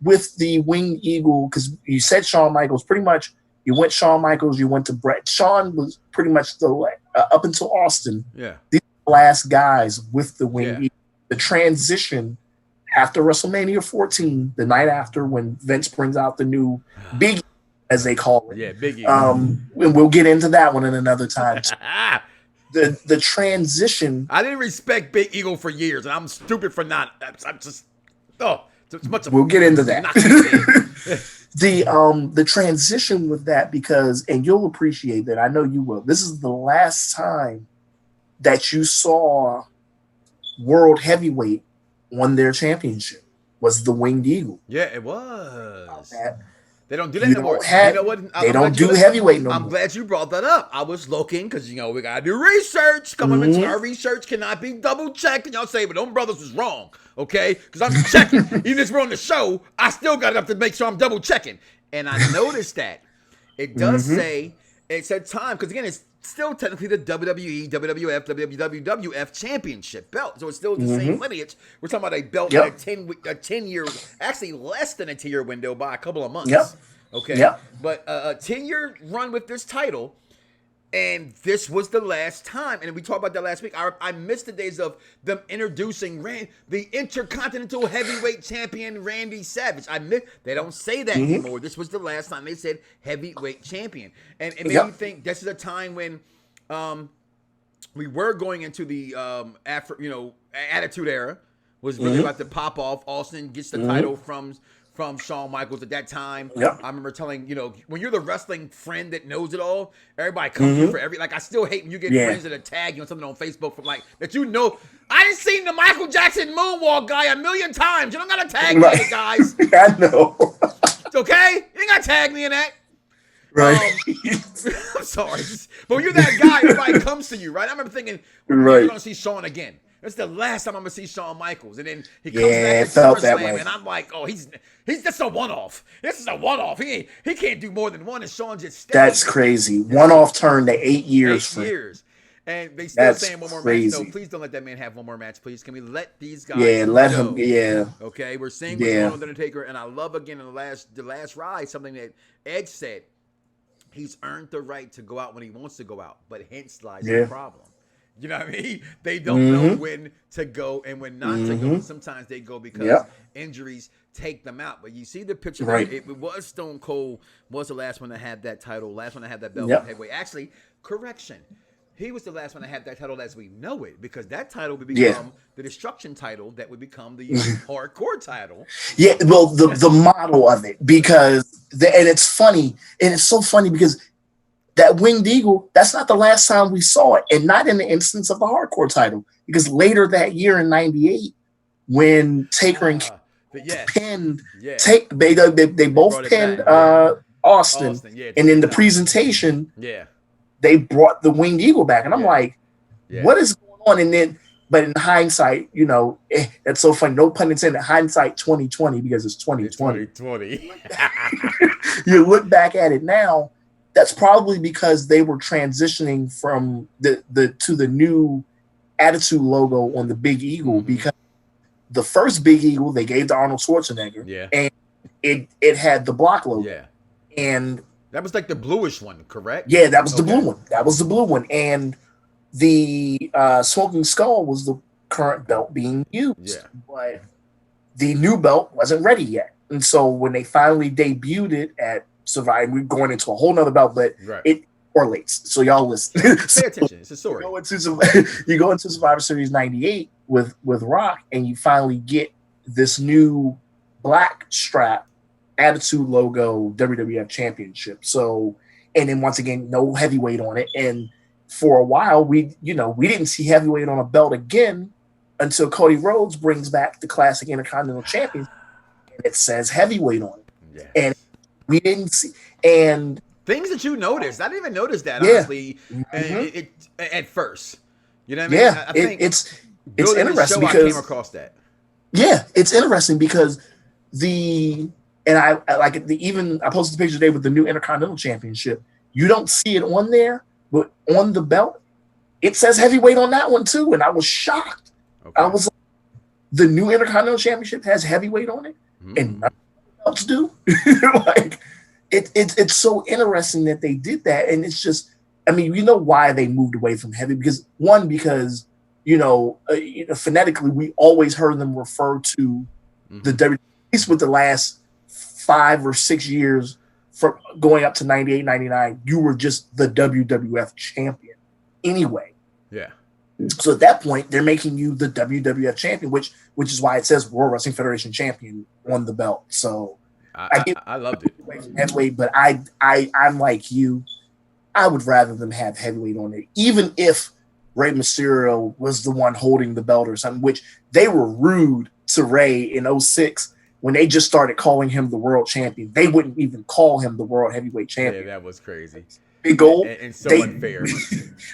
with the Winged Eagle, because you said Shawn Michaels, pretty much you went Shawn Michaels, you went to Bret. Shawn was pretty much up until Austin. Yeah. These are the last guys with the Winged Yeah. Eagle. The transition after WrestleMania 14, the night after when Vince brings out the new Big, as they call it. Yeah, Biggie. And we'll get into that one in another time. The transition. I didn't respect Big Eagle for years, and I'm stupid for not. I'm just it's much of We'll get into that. not The transition with that, because, and you'll appreciate that, I know you will. This is the last time that you saw World Heavyweight won their championship, was the Winged Eagle. Yeah, it was. That. They don't do that You anymore. don't have- You know what? They don't do heavyweight no I'm more. glad you brought that up. I was looking because we gotta do research. Come on, our research cannot be double checked. And y'all say, but them brothers was wrong, okay? Because I'm checking. Even if we're on the show, I still got enough to make sure I'm double checking. And I noticed that it does say it's a time, because again, it's still technically the WWE, WWF, WWF championship belt. So it's still the same lineage. We're talking about a belt Yep. a 10-year, actually less than a 10-year window by a couple of months. Yep. Okay. Yep. But a 10-year run with this title, and this was the last time. And we talked about that last week. I missed the days of them introducing the Intercontinental Heavyweight Champion Randy Savage. They don't say that anymore. This was the last time they said Heavyweight Champion, and it made me think this is a time when we were going into the Attitude Era. Was really about to pop off. Austin gets the title from Shawn Michaels at that time. Yep. I remember telling, when you're the wrestling friend that knows it all, everybody comes to you for I still hate when you get friends that tag you on something on Facebook from that I done seen the Michael Jackson moonwalk guy a million times. You don't gotta tag me in it, guys. I know. It's okay? You ain't gotta tag me in that. Right. I'm sorry. But when you're that guy, everybody comes to you, right? I remember thinking, Right. you're gonna see Shawn again. That's the last time I'm gonna see Shawn Michaels, and then he comes Yeah, back it at felt that SummerSlam, way. and I'm like, oh, he's just a one-off. This is a one-off. He can't do more than one, and Shawn just stays. That's crazy. One-off turn to 8 years. 8 years, and they still That's saying one more crazy. match. No, please don't let that man have one more match, please. Can we let these guys? Yeah, let go? him. Yeah. Okay, we're seeing what's Yeah. going on with Undertaker, and I love again in the last ride something that Edge said. He's earned the right to go out when he wants to go out, but hence lies the problem. You know what I mean? They don't know when to go and when not to go. Sometimes they go because injuries take them out. But you see the picture. Right. It was Stone Cold was the last one to have that title. Last one to have that belt. Yep. Heavyweight. Actually, correction. He was the last one to have that title as we know it, because that title would become the Destruction title. That would become the Hardcore title. Yeah, well, the model of it, because and it's funny, and it's so funny because that Winged Eagle, that's not the last time we saw it, and not in the instance of the Hardcore title, because later that year in '98, when Taker and pinned, they both pinned Austin, and in the presentation, they brought the Winged Eagle back, and I'm like, what is going on? And then, but in hindsight, that's so funny. No pun intended. Hindsight 2020, because it's 2020. 2020. You look back at it now. That's probably because they were transitioning from to the new Attitude logo on the Big Eagle, because the first Big Eagle they gave to Arnold Schwarzenegger, and it had the block logo, and that was like the bluish one, correct? Yeah, that was the blue one. That was the blue one, and the Smoking Skull was the current belt being used, but the new belt wasn't ready yet, and so when they finally debuted it at Survivor, we're going into a whole nother belt, but it correlates. So y'all listen. Pay attention. It's a story. You go into Survivor Series '98 with Rock, and you finally get this new black strap Attitude logo WWF Championship. So, and then once again, no heavyweight on it. And for a while, we didn't see heavyweight on a belt again until Cody Rhodes brings back the classic Intercontinental Champion, and it says heavyweight on it. And we didn't see, and things that you noticed. I didn't even notice that, honestly, at first. You know what I mean? Yeah, I think it's interesting because I came across that. Yeah, it's interesting because I posted the picture today with the new Intercontinental Championship. You don't see it on there, but on the belt, it says heavyweight on that one too, and I was shocked. I was like, the new Intercontinental Championship has heavyweight on it, and belts do. Like it's so interesting that they did that, and it's just, I mean, you know why they moved away from heavy, because phonetically we always heard them refer to the W, at least with the last 5 or 6 years from going up to 98, 99, you were just the WWF champion anyway. Yeah. So at that point, they're making you the WWF champion, which is why it says World Wrestling Federation champion on the belt. So I loved it. Heavyweight, but I'm like you. I would rather them have heavyweight on it, even if Rey Mysterio was the one holding the belt or something, which they were rude to Rey in 2006 when they just started calling him the world champion. They wouldn't even call him the world heavyweight champion. Yeah, that was crazy. Big goal. And so unfair.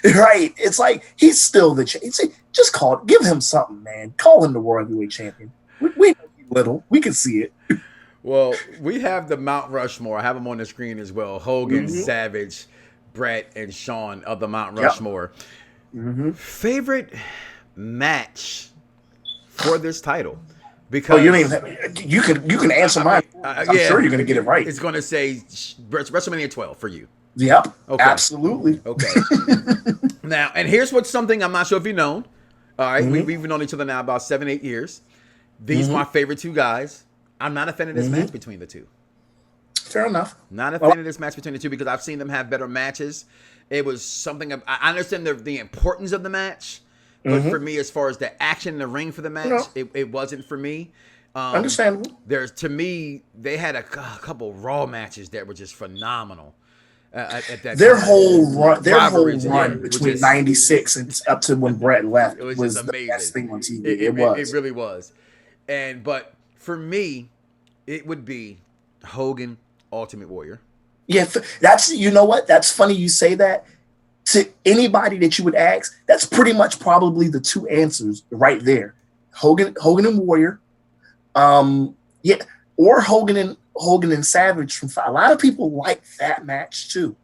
Right. It's like, he's still the champion. Just give him something, man. Call him the world heavyweight champion. We know he's little. We can see it. Well, we have the Mount Rushmore. I have them on the screen as well. Hogan, Savage, Bret, and Shawn of the Mount Rushmore. Favorite match for this title? Because you can answer mine. I'm sure you're going to get it right. It's going to say WrestleMania 12 for you. Yep. Okay. Absolutely. Okay. Now, and here's what's something I'm not sure if you know. All right, we've known each other now about 7-8 years. These are my favorite two guys. I'm not a fan of this match between the two. Fair enough. Not a fan of this match between the two because I've seen them have better matches. It was something I understand the importance of the match, but for me, as far as the action in the ring for the match, it wasn't for me. Understandable. To me, they had a couple Raw matches that were just phenomenal. At that their time. whole run which between is, 96 and up to when Bret left was the amazing. best thing on TV. It was. It really was. But for me, it would be Hogan, Ultimate Warrior. Yeah, that's, you know what? That's funny you say that. To anybody that you would ask, that's pretty much probably the two answers right there. Hogan and Warrior. Or Hogan and Savage from 5. A lot of people like that match too.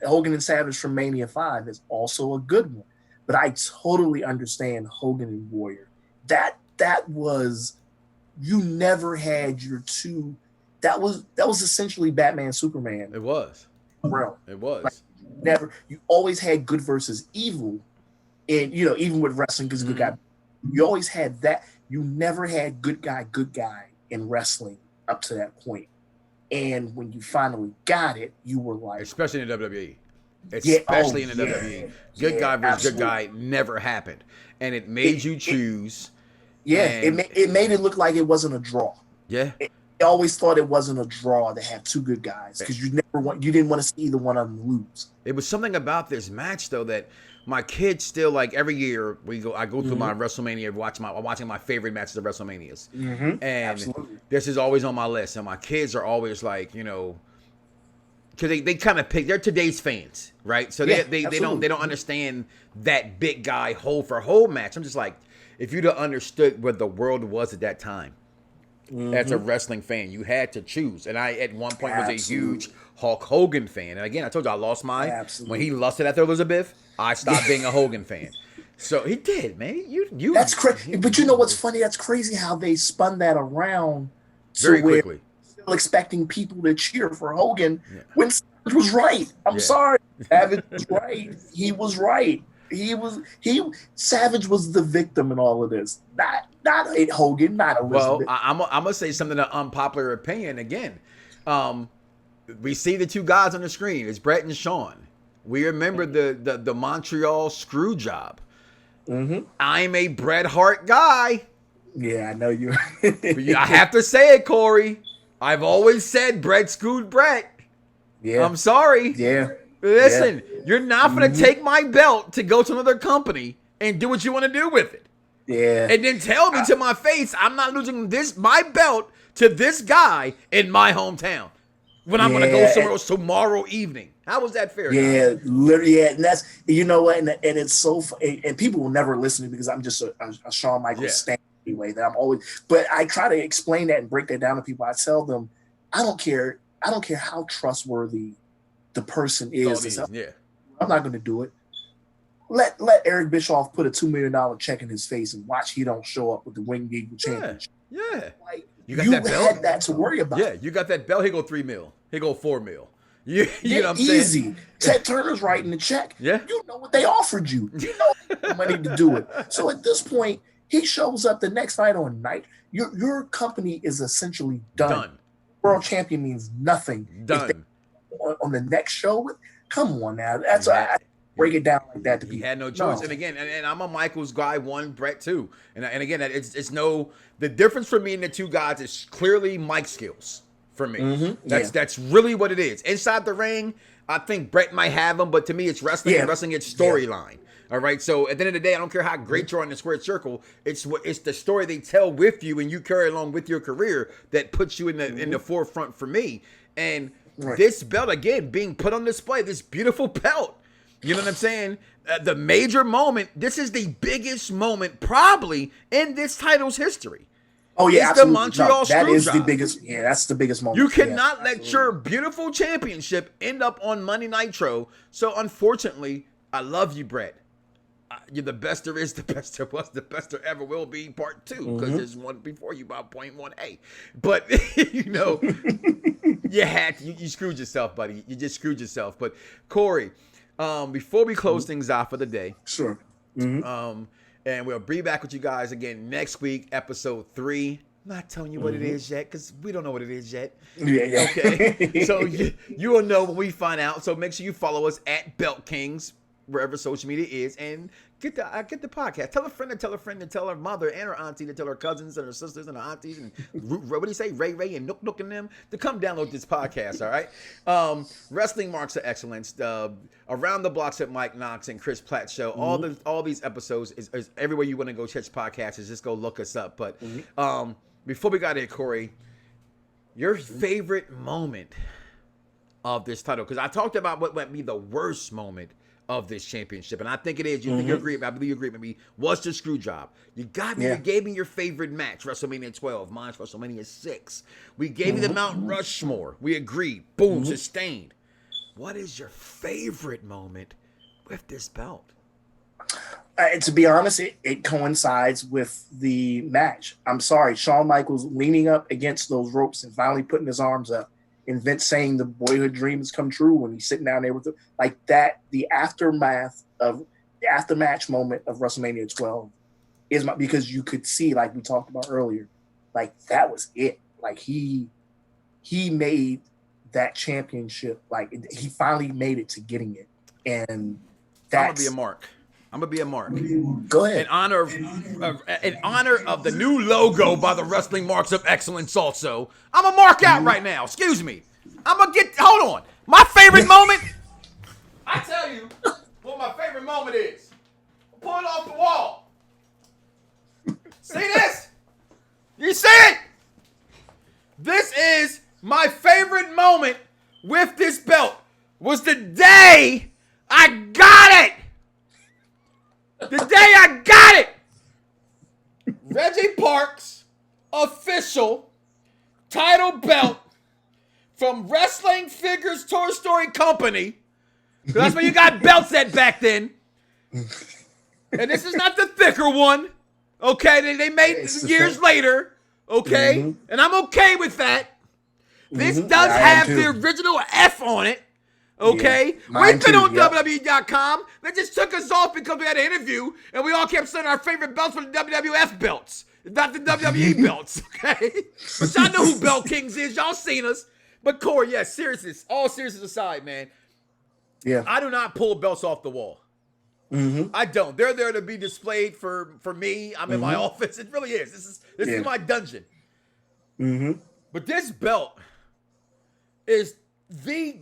Hogan and Savage from Mania 5 is also a good one. But I totally understand Hogan and Warrior. That was, you never had your two. That was essentially Batman, Superman. It was. Realm. It was. Like, you always had good versus evil, and even with wrestling, because good guy, you always had that. You never had good guy in wrestling up to that point. And when you finally got it, you were like, especially in the WWE. Especially in the WWE. Good guy versus good guy never happened. And it made you choose. It made it look like it wasn't a draw. Yeah. I always thought it wasn't a draw to have two good guys because you didn't want to see either one of them lose. It was something about this match though that my kids still, like, every year I go through my WrestleMania, watching my favorite matches of WrestleManias, and Absolutely. This is always on my list. And my kids are always like, because they kind of pick. They're today's fans, right? So they don't understand that big guy hole for hole match. I'm just like, if you'd have understood what the world was at that time. As a wrestling fan, you had to choose. And I, at one point, was a huge Hulk Hogan fan. And again, I told you, I lost mine. When he lusted after Elizabeth, I stopped being a Hogan fan. So he did, man. You. That's crazy. But you know what's funny? That's crazy how they spun that around very quickly. Still expecting people to cheer for Hogan when Savage was right. I'm sorry. Savage was right. He was right. Savage was the victim in all of this. Not Hogan, not Elizabeth. Well, I'm gonna say something, an unpopular opinion again. We see the two guys on the screen. It's Bret and Shawn. We remember the Montreal screw job. I'm a Bret Hart guy. Yeah, I know you. I have to say it, Corey. I've always said Bret screwed Bret. Yeah. I'm sorry. Yeah. Listen, you're not going to take my belt to go to another company and do what you want to do with it. Yeah. And then tell me to my face, I'm not losing my belt to this guy in my hometown when I'm going to go somewhere else tomorrow evening. How was that fair? Yeah, literally. Yeah, and that's, you know what, and it's so, and people will never listen to me because I'm just a Shawn Michaels stan anyway. That I'm always, but I try to explain that and break that down to people. I tell them, I don't care how trustworthy the person is. I'm not going to do it. Let Eric Bischoff put a $2 million check in his face and watch he don't show up with the Winged Eagle Championship. Yeah. Like, You got that belt? had that to worry about. Yeah, you got that belt. He go $3 million. He go $4 million. You know what I'm saying? Easy. Ted Turner's writing the check. Yeah. You know what they offered you. You know the money to do it. So at this point, he shows up the next fight on night. Your company is essentially done. World champion means nothing. Done. On the next show, come on now. That's why I break it down like that. He had no choice. And again, and I'm a Michaels guy, one Brett too. And again, it's the difference for me and the two guys is clearly Mike skills. For me, that's really what it is. Inside the ring, I think Brett might have them, but to me, it's wrestling. And wrestling, it's storyline. All right. So at the end of the day, I don't care how great you are in the squared circle. It's the story they tell with you, and you carry along with your career that puts you in the forefront for me. And this belt again being put on display, this beautiful belt. You know what I'm saying? The major moment. This is the biggest moment probably in this title's history. Oh yeah, it's the Montreal That is Screwjob. the biggest. Yeah, that's the biggest moment. You cannot let your beautiful championship end up on Monday Nitro. So unfortunately, I love you, Brett. You're the best there is, the best there was, the best there ever will be. Part 2, because there's one before you about 0.1A. But you know, you screwed yourself, buddy. You just screwed yourself. But Corey, before we close things out for the day, sure. And we'll be back with you guys again next week, episode 3. I'm not telling you what it is yet because we don't know what it is yet. Yeah. Okay. So you will know when we find out. So make sure you follow us at Belt Kings, wherever social media is, and get the podcast. Tell a friend to tell a friend to tell her mother and her auntie to tell her cousins and her sisters and her aunties and what do you say, Ray and Nook and them to come download this podcast. All right. Wrestling Marks of Excellence. Around the Blocks at Mike Knox and Chris Platt show. All these episodes is everywhere you want to go catch podcasts. Is just go look us up. But before we got here, Corey, your favorite moment of this title, because I talked about what might be the worst moment of this championship, and I think it is. You agree? I believe you agree with me. Was the screw job? You gave me your favorite match, WrestleMania 12. Mine's WrestleMania 6. We gave you the Mount Rushmore. We agreed. Boom, sustained. What is your favorite moment with this belt? To be honest, it coincides with the match. I'm sorry, Shawn Michaels leaning up against those ropes and finally putting his arms up, and Vince saying the boyhood dream has come true when he's sitting down there with like that. The aftermatch moment of WrestleMania 12 is because you could see, like we talked about earlier, like that was it. Like he made that championship. Like he finally made it to getting it, and that's I'm gonna be a mark. Go ahead. In honor of the new logo by the Wrestling Marks of Excellence. Also, I'm a mark out right now. Excuse me. Hold on. My favorite moment. I tell you what my favorite moment is. Pull it off the wall. See this? You see it? This is my favorite moment with this belt. Was the day I got it. The day I got it. Reggie Parks official title belt from Wrestling Figures Toy Story Company. That's where you got belts at back then. And this is not the thicker one. Okay, they made it years later. Okay, and I'm okay with that. This does have the original F on it. Okay, we've been on WWE.com. They just took us off because we had an interview, and we all kept sending our favorite belts for the WWF belts, not the WWE belts. Okay, but y'all know who Belt Kings is. Y'all seen us. But Corey, yes, seriousness, all seriousness aside, man. Yeah, I do not pull belts off the wall. I don't. They're there to be displayed for me. I'm in my office. It really is. This is my dungeon. But this belt is the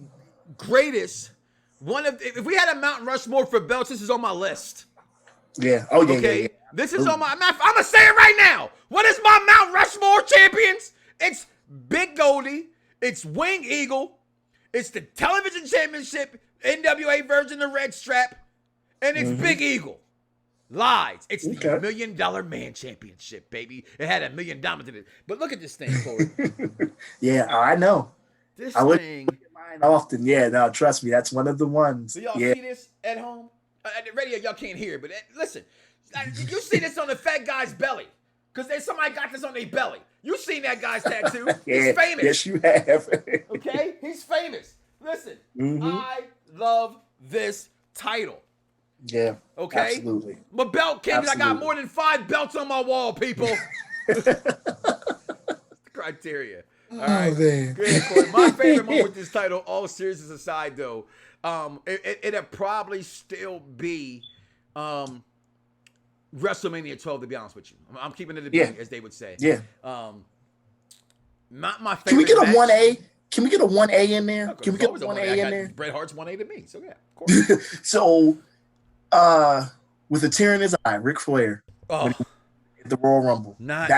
greatest one of. If we had a Mount Rushmore for belts, this is on my list. Yeah. Oh yeah. Okay. Yeah. This is on my. I'm gonna say it right now. What is my Mount Rushmore champions? It's Big Goldie. It's Wing Eagle. It's the television championship NWA version, the red strap, and it's Big Eagle. Lies. It's the $1 Million Man Championship, baby. It had $1 million in it. But look at this thing, Corey. Yeah, I know. This I thing. Mine often. Yeah, no, trust me, that's one of the ones. So y'all see this at home? At the radio, y'all can't hear it, but listen. You see this on the fat guy's belly. Because somebody got this on their belly. You seen that guy's tattoo. Yeah, He's famous. yes, you have. Okay? He's famous. Listen, Mhm. I love this title. Yeah. Okay? Absolutely. My belt kings, I got Absolutely. more than 5 belts on my wall, people. Criteria. All right. man. Great, Corey. My favorite moment with this title, all seriousness aside, though, it'd probably still be WrestleMania 12, to be honest with you. I'm keeping it a beat, as they would say. Yeah. Not my favorite. Can we get a match. 1A? Can we get a 1A in there? Okay, Can we there's get a always 1A in I there? got Bret Hart's 1A to me. So, yeah, of course. So, with a tear in his eye, Ric Flair, Oh, the Royal Rumble. Not-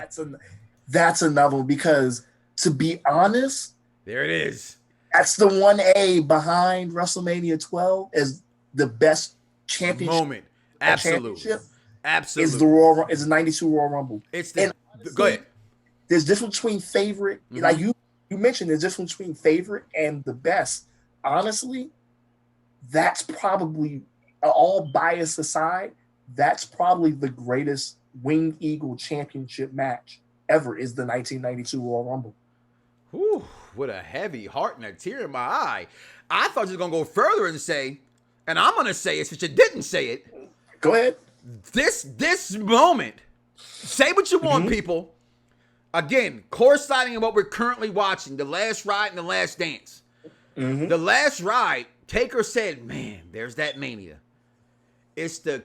That's another one because, to be honest, there it is. that's the 1A behind WrestleMania 12 as the best championship. Moment. Absolutely. championship Absolutely. Is the 92 Royal Rumble. It's the. And Go ahead. There's difference between favorite, like you mentioned, there's difference between favorite and the best. Honestly, that's probably, all bias aside, that's probably the greatest Winged Eagle championship match ever is the 1992 Royal Rumble. Whew, with a heavy heart and a tear in my eye. I thought you were going to go further and say, and I'm going to say it since you didn't say it, Go ahead. this moment, say what you want, people. Again, coinciding in what we're currently watching, The Last Ride and The Last Dance. The Last Ride, Taker said, man, there's that Mania. It's the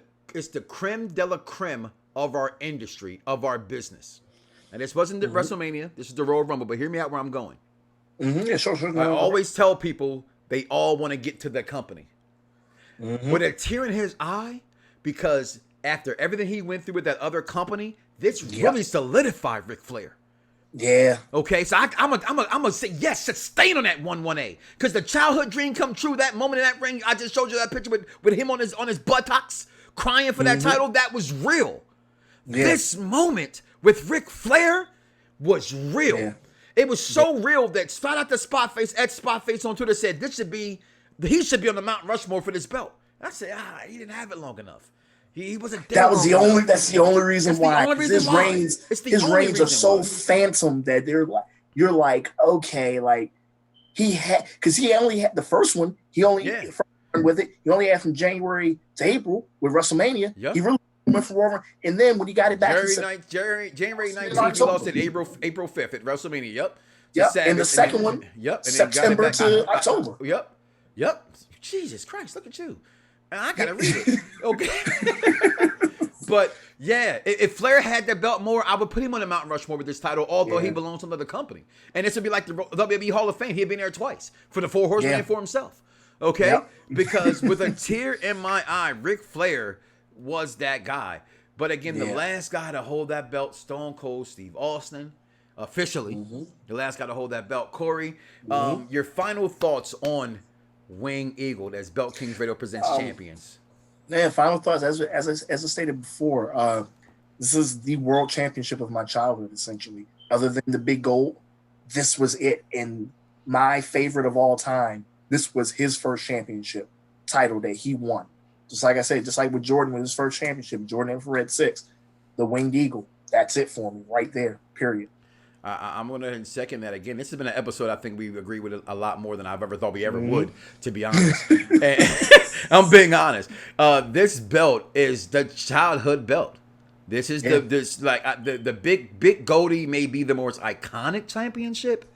creme de la creme of our industry, of our business. And this wasn't the WrestleMania. This is the Royal Rumble, but hear me out where I'm going. Yeah, sure. I always tell people they all want to get to the company. With a tear in his eye, because after everything he went through with that other company, this really solidified Ric Flair. Yeah. Okay, so I'm gonna say yes, sustain on that 1-1A, because the childhood dream come true. That moment in that ring, I just showed you that picture with him on his buttocks crying for that title. That was real. Yeah. This moment with Ric Flair was real. Yeah. It was so real that shout out to Spotface, at Spotface on Twitter said he should be on the Mount Rushmore for this belt. I said, he didn't have it long enough. He wasn't there. That's the only reason That's the why. only 'Cause reason why. It's the his only reigns are reason so why. phantom that you're like, okay, like he only had the first one. He only with it. He only had from January to April with WrestleMania. Yeah. He really went for over, and then when he got it back, January 19th, he lost it April 5th at WrestleMania. Yep. Yep. And the second one, Yep. And September then got it back. to October. Yep. Jesus Christ, look at you. And I gotta read it. Okay. But yeah, if Flair had that belt more, I would put him on the Mount Rushmore with this title, although he belongs to another company. And this would be like the WWE Hall of Fame. He'd been there twice for the 4 Horsemen and for himself. Okay? Yep. Because with a tear in my eye, Ric Flair was that guy. But again, the last guy to hold that belt, Stone Cold Steve Austin, officially, the last guy to hold that belt. Corey, your final thoughts on Winged Eagle as Belt Kings Radio presents champions. Man, final thoughts. As I stated before, this is the world championship of my childhood, essentially. Other than the big gold, this was it. And my favorite of all time, this was his first championship title that he won. Just like I said, just like with Jordan with his first championship, Jordan Infrared 6, the Winged Eagle. That's it for me, right there. Period. I'm going to second that again. This has been an episode I think we agree with a lot more than I've ever thought we ever would, to be honest. And I'm being honest. This belt is the childhood belt. This is the big Goldie may be the most iconic championship,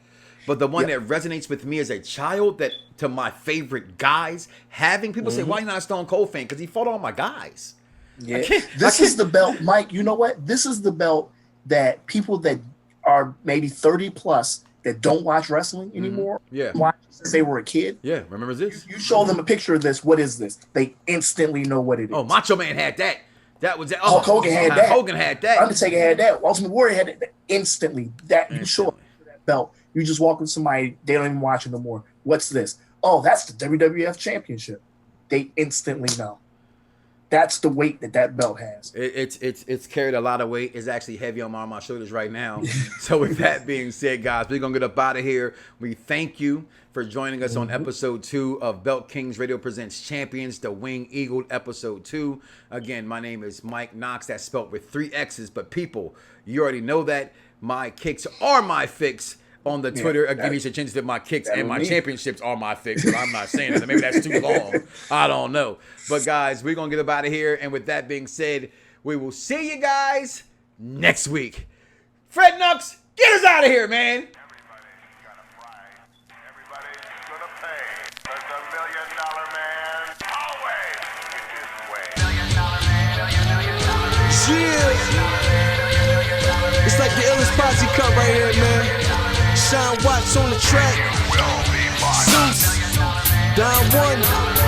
but the one that resonates with me as a child, that to my favorite guys, having people say, why you not a Stone Cold fan? Because he fought all my guys. Yeah. This is the belt, Mike, you know what? This is the belt that people that are maybe 30 plus that don't watch wrestling anymore, watch since they were a kid. Yeah, remember this? You show them a picture of this. What is this? They instantly know what it is. Oh, Macho Man had that. That was that. Hulk Hogan had that. Hogan had that. Undertaker had that. Ultimate Warrior had it instantly. That you show up that belt. You just walk with somebody, they don't even watch it no more. What's this? Oh, that's the WWF Championship. They instantly know. That's the weight that belt has. It's carried a lot of weight. It's actually heavy on my shoulders right now. So with that being said, guys, we're gonna get up out of here. We thank you for joining us on episode 2 of Belt Kings Radio Presents Champions, the Wing Eagle episode 2. Again, my name is Mike Knox. That's spelled with 3 X's. But people, you already know that my kicks are my fix. On the Twitter, again, you should change it to my kicks and my championships are my fix. I'm not saying that. Maybe that's too long. I don't know. But guys, we're going to get up out of here. And with that being said, we will see you guys next week. Fred Nux, get us out of here, man. Everybody's got a price. Everybody's gonna pay. But the $1 million man always gets his way. Yeah. It's like the illest posse cut right here, man. Sean Watts on the track. Zeus, Don 1.